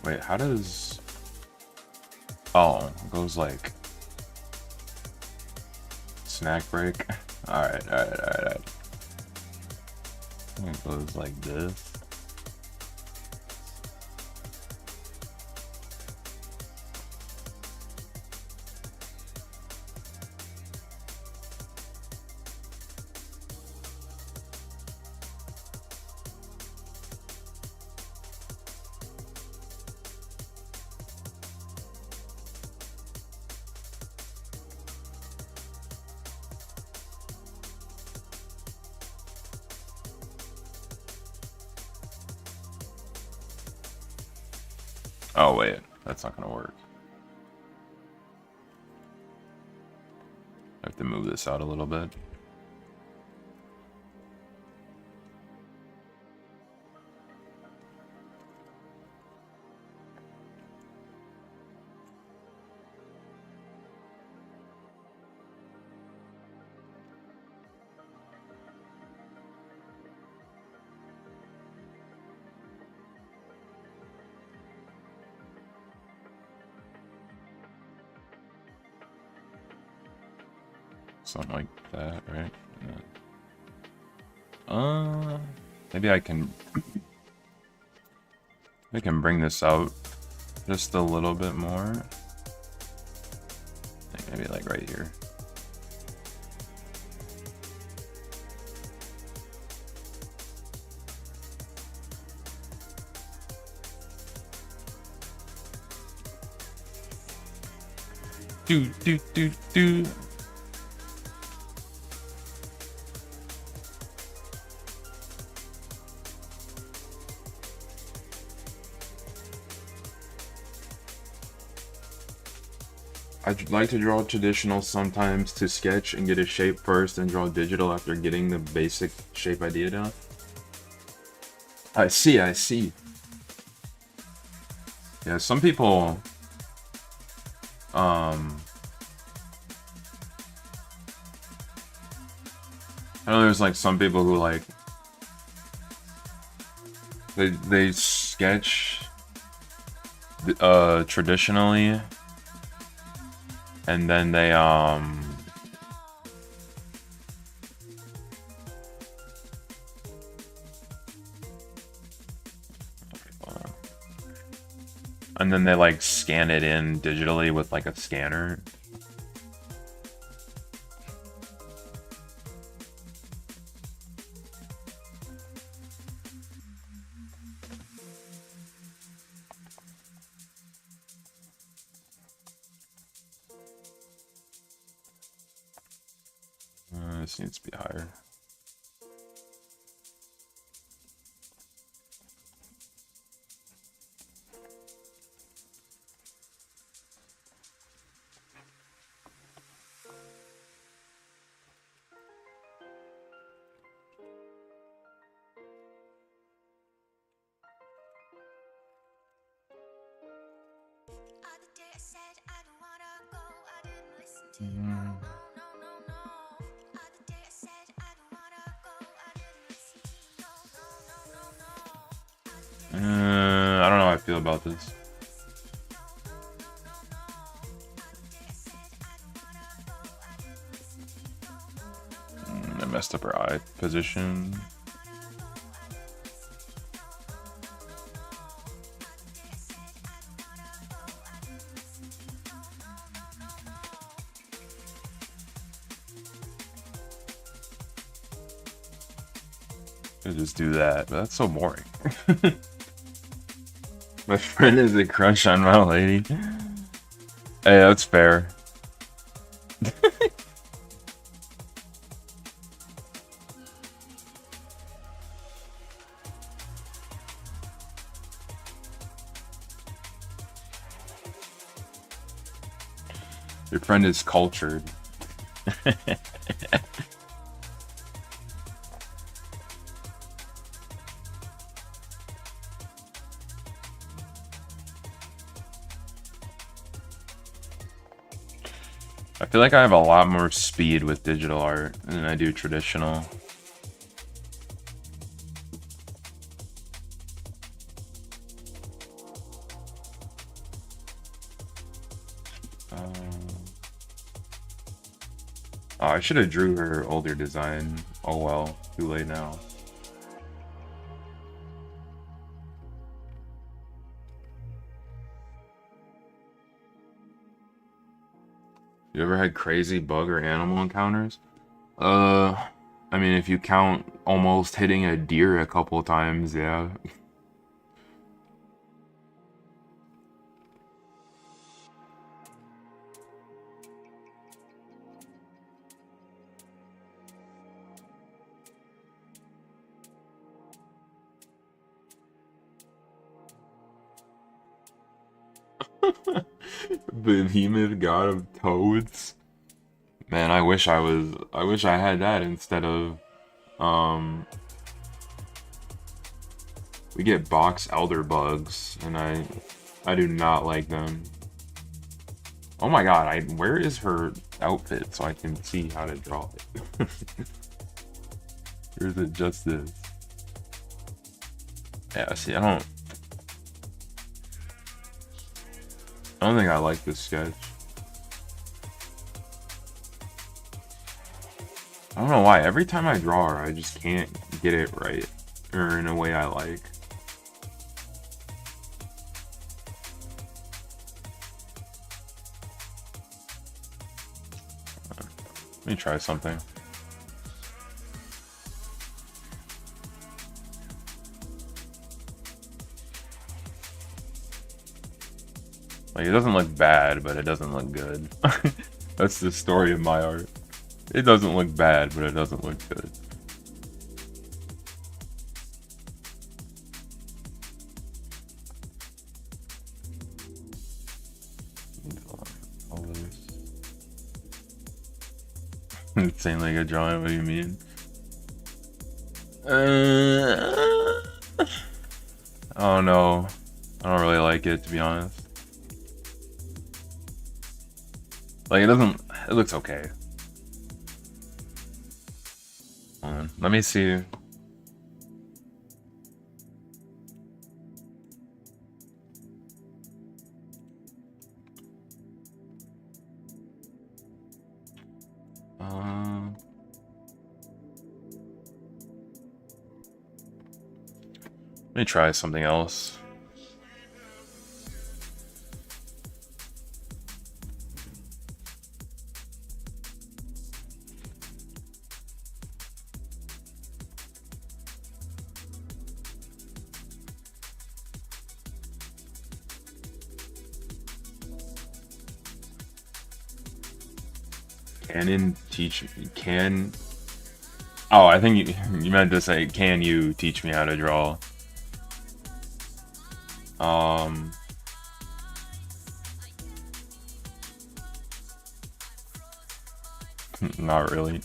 Wait, how does... Oh, it goes like... Snack break? Alright. It goes like this. Oh wait, that's not gonna work. I have to move this out a little bit. Something like that, right? Maybe I can bring this out just a little bit more. Maybe like right here. Do. I'd like to draw traditional sometimes to sketch and get a shape first and draw digital after getting the basic shape idea down. I see. Yeah, some people I know there's like some people who like they sketch traditionally and then they like scan it in digitally with like a scanner. This needs to be higher. I don't know how I feel about this. messed up her eye position. Just do that, but that's so boring. My friend has a crush on my lady. Hey, that's fair. Your friend is cultured. I feel like I have a lot more speed with digital art than I do traditional. Oh, I should have drew her older design. Oh well, too late now. You ever had crazy bug or animal encounters? I mean, if you count almost hitting a deer a couple of times, yeah. Behemoth god of toads. Man, I wish I had that instead of we get box elder bugs and I do not like them. Oh my god, where is her outfit so I can see how to draw it? Or is it just this? Yeah, see, I don't think I like this sketch. I don't know why. Every time I draw her, I just can't get it right. Or in a way I like. Let me try something. Like, it doesn't look bad, but it doesn't look good. That's the story of my art. It doesn't look bad, but it doesn't look good. Insanely good drawing, what do you mean? Oh no. I don't really like it, to be honest. Like, it looks okay. Hold on, let me see. Let me try something else. Oh, I think you meant to say, can you teach me how to draw? Not really.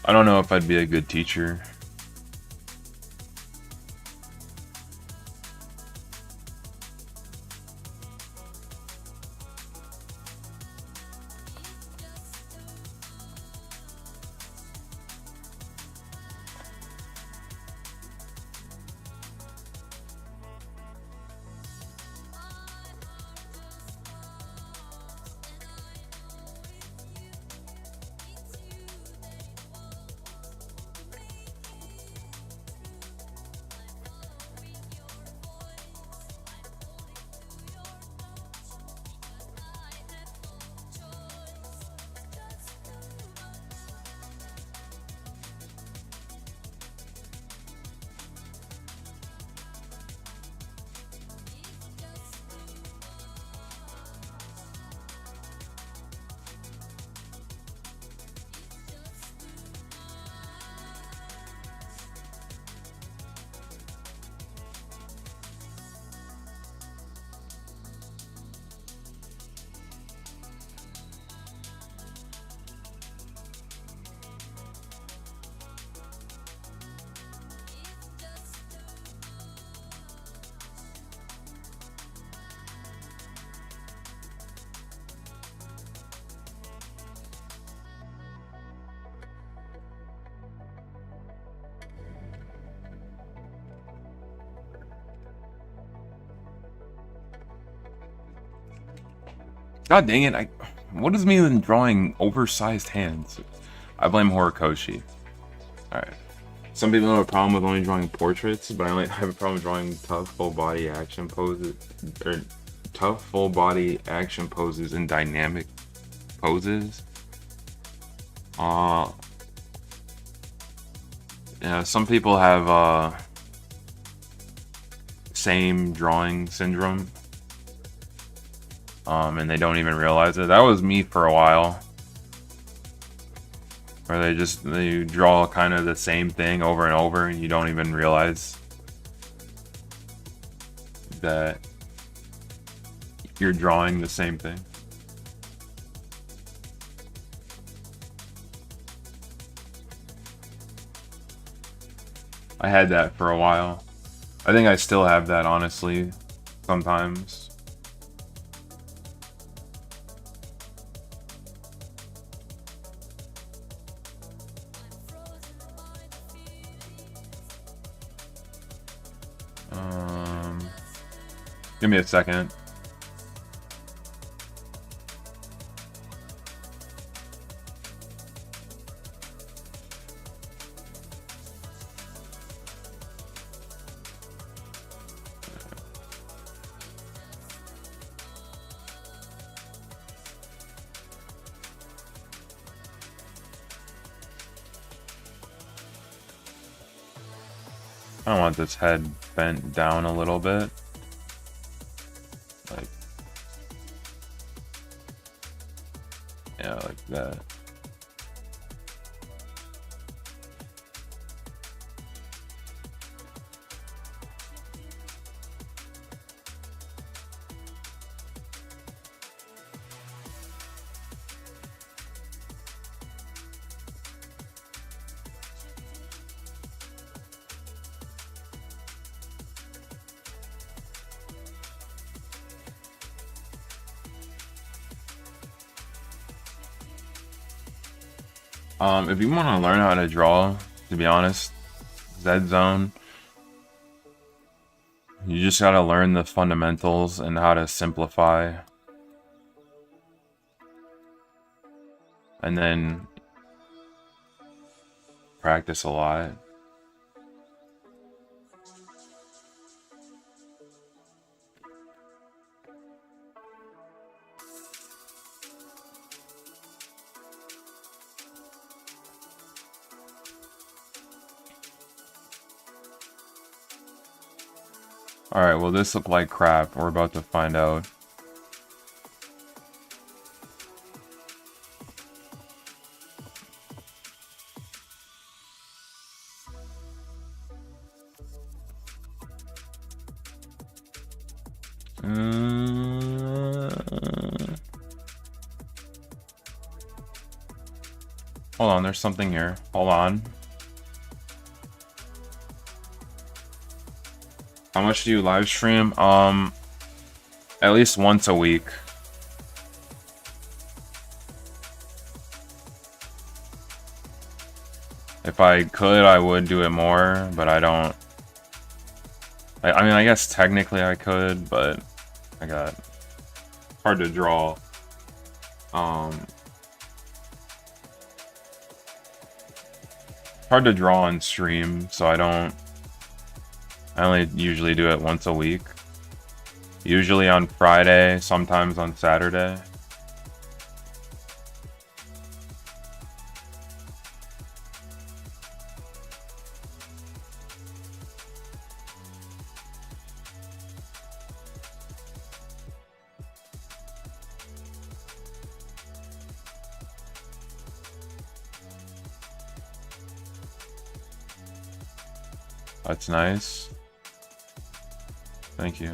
I don't know if I'd be a good teacher. God dang it! What is me in drawing oversized hands? I blame Horikoshi. Alright. Some people have a problem with only drawing portraits, but I only have a problem drawing tough full body action poses, or tough full body action poses and dynamic poses. Yeah, some people have same drawing syndrome, and they don't even realize it. That was me for a while. Where they draw kind of the same thing over and over, and you don't even realize that you're drawing the same thing. I had that for a while. I think I still have that, honestly, sometimes. Give me a second. I want this head bent down a little bit. Like, yeah, like that. If you want to learn how to draw, to be honest, Z-Zone, you just gotta learn the fundamentals and how to simplify. And then practice a lot. Alright, well this looked like crap. We're about to find out. Hold on, there's something here. Hold on. How much do you live stream? At least once a week. If I could, I would do it more, but I don't. I mean, I guess technically I could, but I got hard to draw. Hard to draw on stream, so I only usually do it once a week. Usually on Friday, sometimes on Saturday. That's nice. Thank you.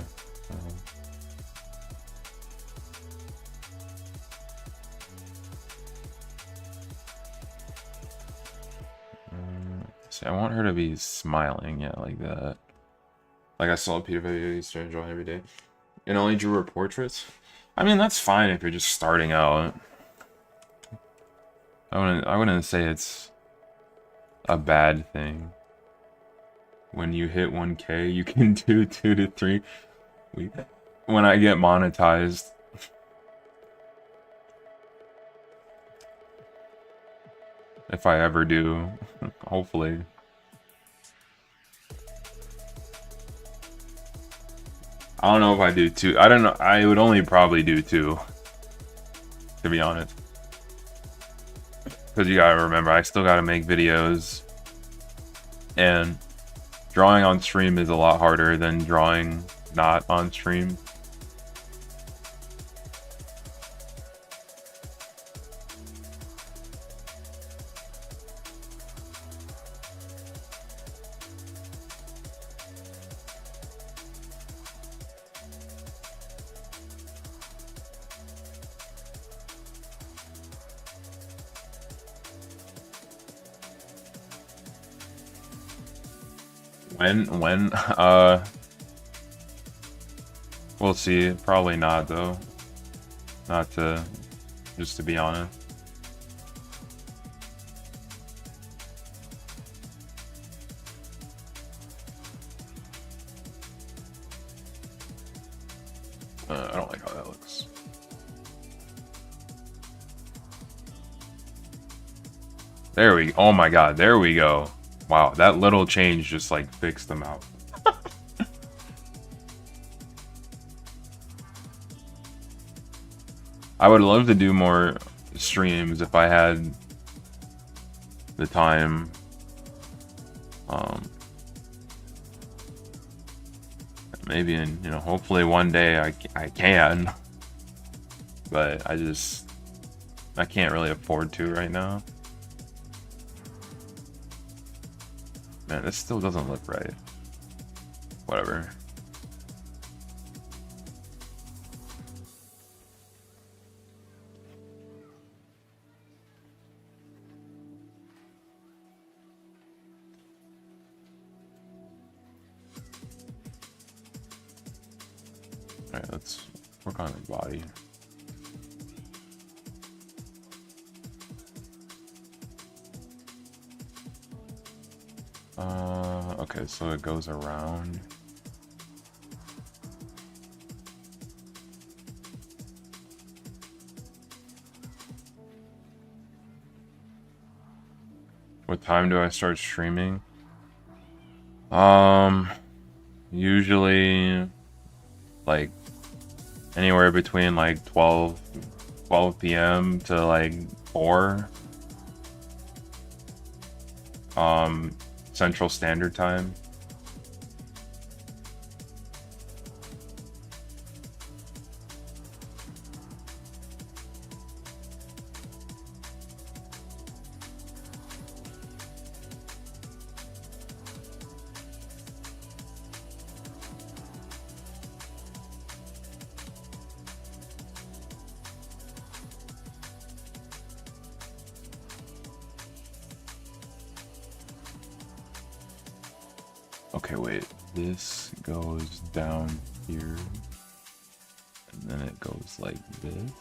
See, I want her to be smiling, yeah, like that. Like I saw Peter video used to enjoy every day. And only drew her portraits. I mean, that's fine if you're just starting out. I wouldn't say it's a bad thing. When you hit 1K, you can do 2 to 3 weeks. When I get monetized, If I ever do, hopefully. I don't know if I do 2. I don't know. I would only probably do 2, to be honest. Because you gotta remember, I still gotta make videos. And drawing on stream is a lot harder than drawing not on stream. When? We'll see. Probably not, though. Not to, just to be honest. I don't like how that looks. There we go. Oh my god, there we go. Wow, that little change just like fixed them out. I would love to do more streams if I had the time. Maybe in, you know, hopefully one day I can, but I can't really afford to right now. Man, this still doesn't look right. Whatever. Alright, let's work on the body. Okay, so it goes around. What time do I start streaming? Usually like anywhere between like 12 p.m. to like 4 Central Standard Time. Okay, wait, this goes down here, and then it goes like this.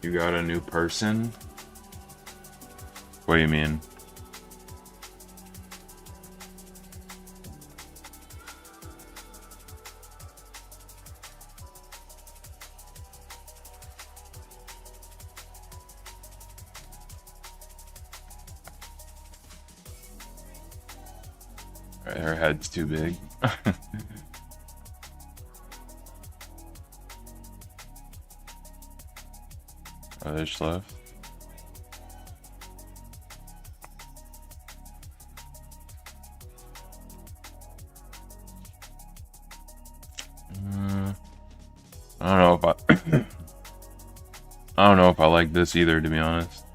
You got a new person? What do you mean? Alright, her head's too big. Others left. I don't know if I don't know if I like this either, to be honest.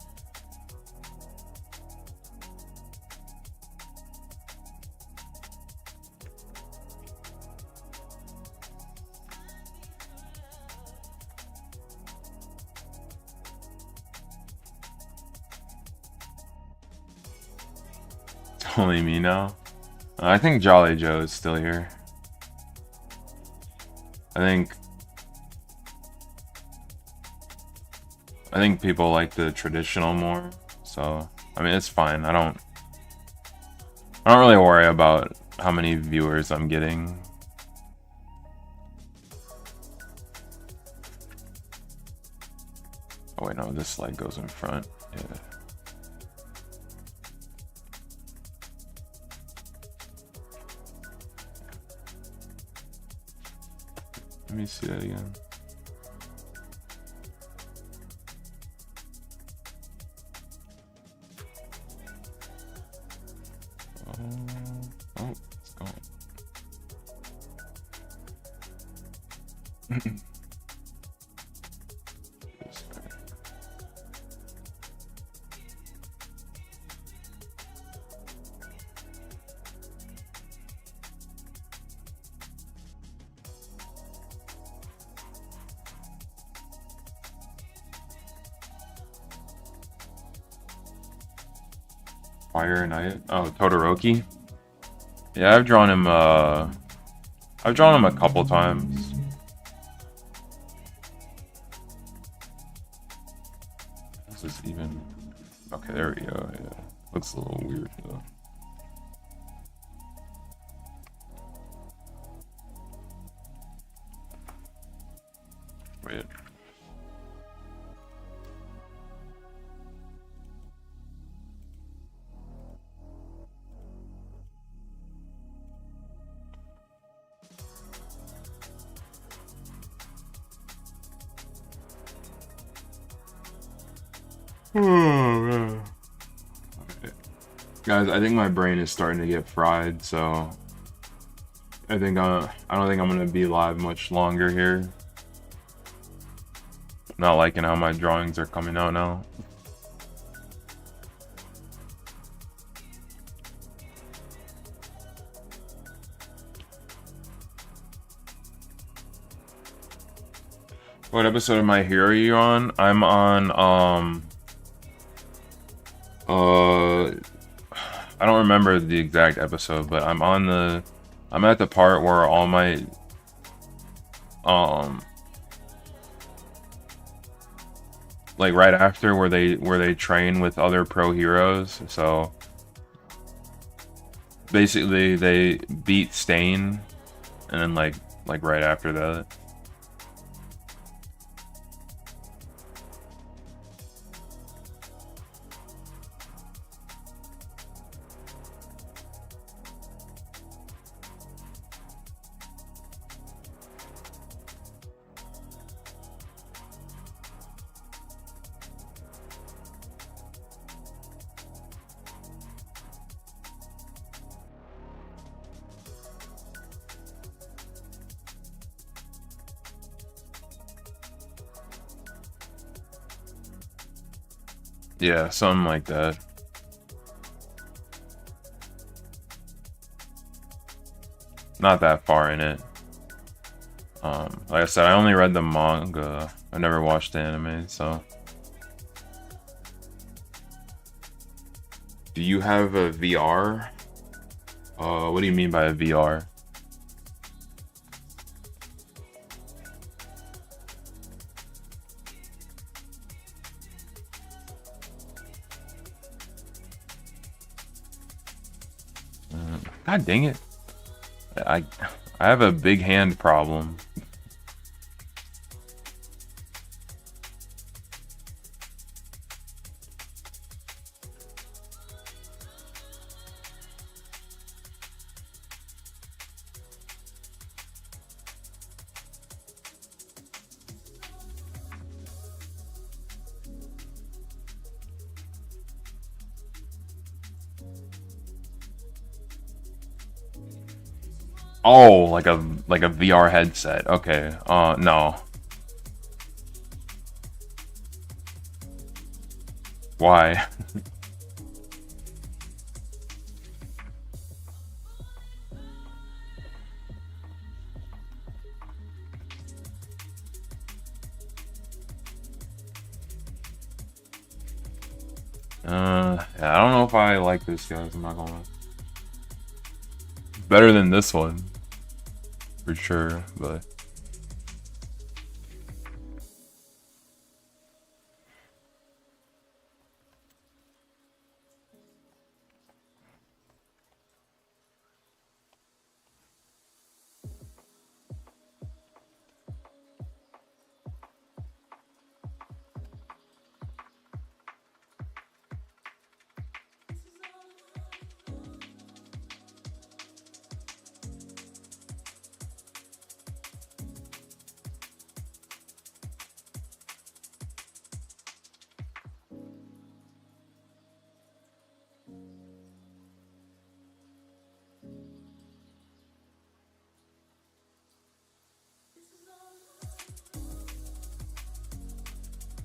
only me now. I think Jolly Joe is still here. I think people like the traditional more, so I mean it's fine. I don't really worry about how many viewers I'm getting. Oh wait, no, this slide goes in front. Yeah. Let me see that again. Oh, it's gone. Fire Knight. Oh, Todoroki. Yeah, I've drawn him a couple times. This is even okay, there we go. Yeah. Looks a little weird though. Wait. Oh, man. Okay. Guys, I think my brain is starting to get fried, so I don't think I'm gonna be live much longer here. Not liking how my drawings are coming out now. What episode of My Hero are you on? I'm on I don't remember the exact episode, but I'm at the part where all my like right after where they train with other pro heroes. So basically they beat Stain, and then like right after that. Yeah, something like that. Not that far in it. Like I said, I only read the manga. I never watched the anime, so. Do you have a VR? What do you mean by a VR? God dang it. I have a big hand problem. Oh, like a VR headset. Okay. No. Why? Yeah, I don't know if I like this, guys. I'm not gonna lie. Better than this one, for sure, but.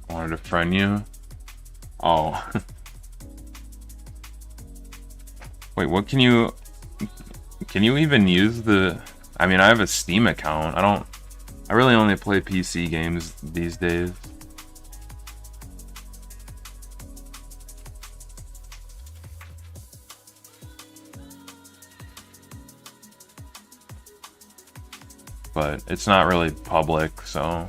Wanted to friend you? Oh. Wait, what can you even use the... I mean, I have a Steam account. I really only play PC games these days. But it's not really public, so...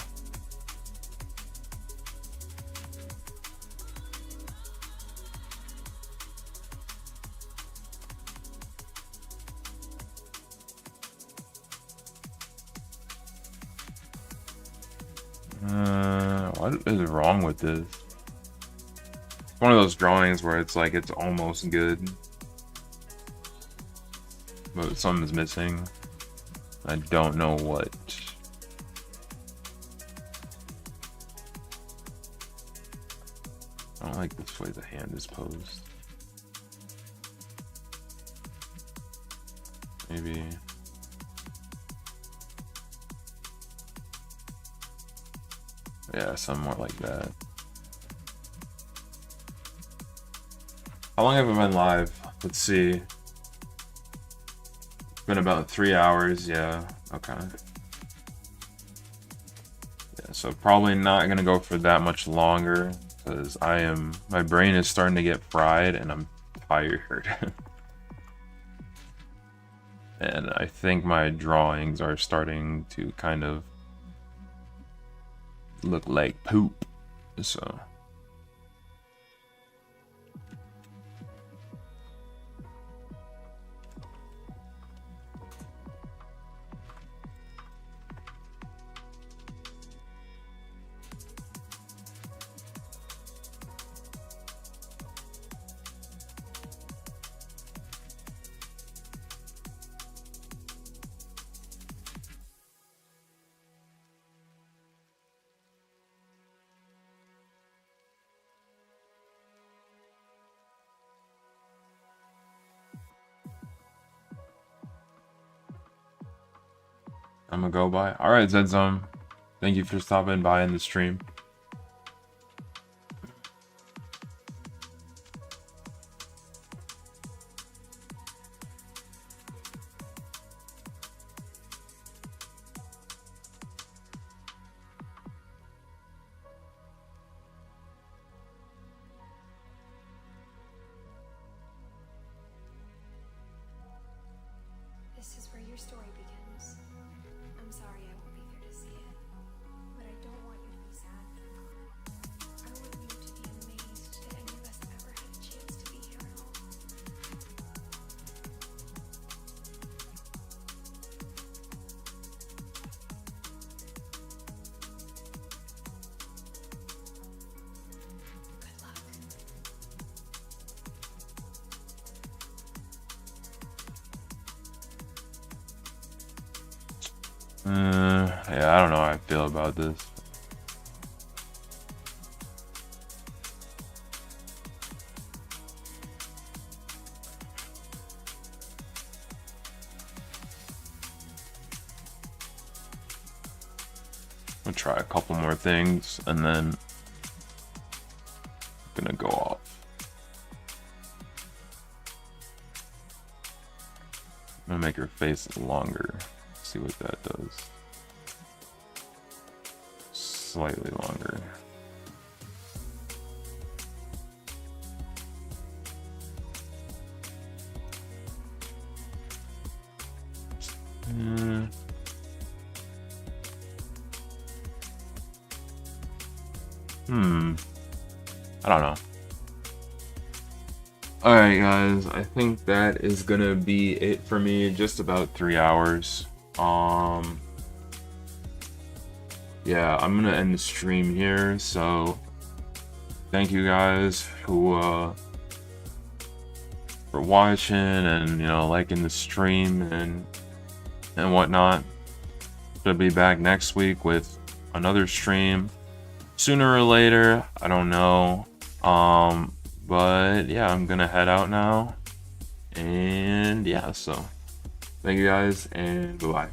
What is wrong with this? It's one of those drawings where it's like it's almost good, but something's missing. I don't know what. I don't like this way the hand is posed. Maybe. Yeah, something more like that. How long have I been live? Let's see. It's been about 3 hours, yeah. Okay. Yeah, so probably not gonna go for that much longer because my brain is starting to get fried and I'm tired. And I think my drawings are starting to kind of look like poop, so. I'm gonna go by. Alright, Zedzone. Thank you for stopping by in the stream.
This is where your story begins. I'm sorry I won't be there to see it, but I don't want you to be sad. I want you to be amazed that any of us ever had a chance to be here at all. Good luck.
Yeah, I don't know how I feel about this. I'll try a couple more things and then I'm gonna go off. I'm gonna make her face longer. See what that does. Slightly longer. I don't know. Alright guys, I think that is gonna be it for me. Just about 3 hours. Yeah, I'm gonna end the stream here, so thank you guys who for watching and, you know, liking the stream and whatnot. I'll be back next week with another stream sooner or later, I don't know. But yeah, I'm gonna head out now, and yeah, so thank you guys, and bye-bye.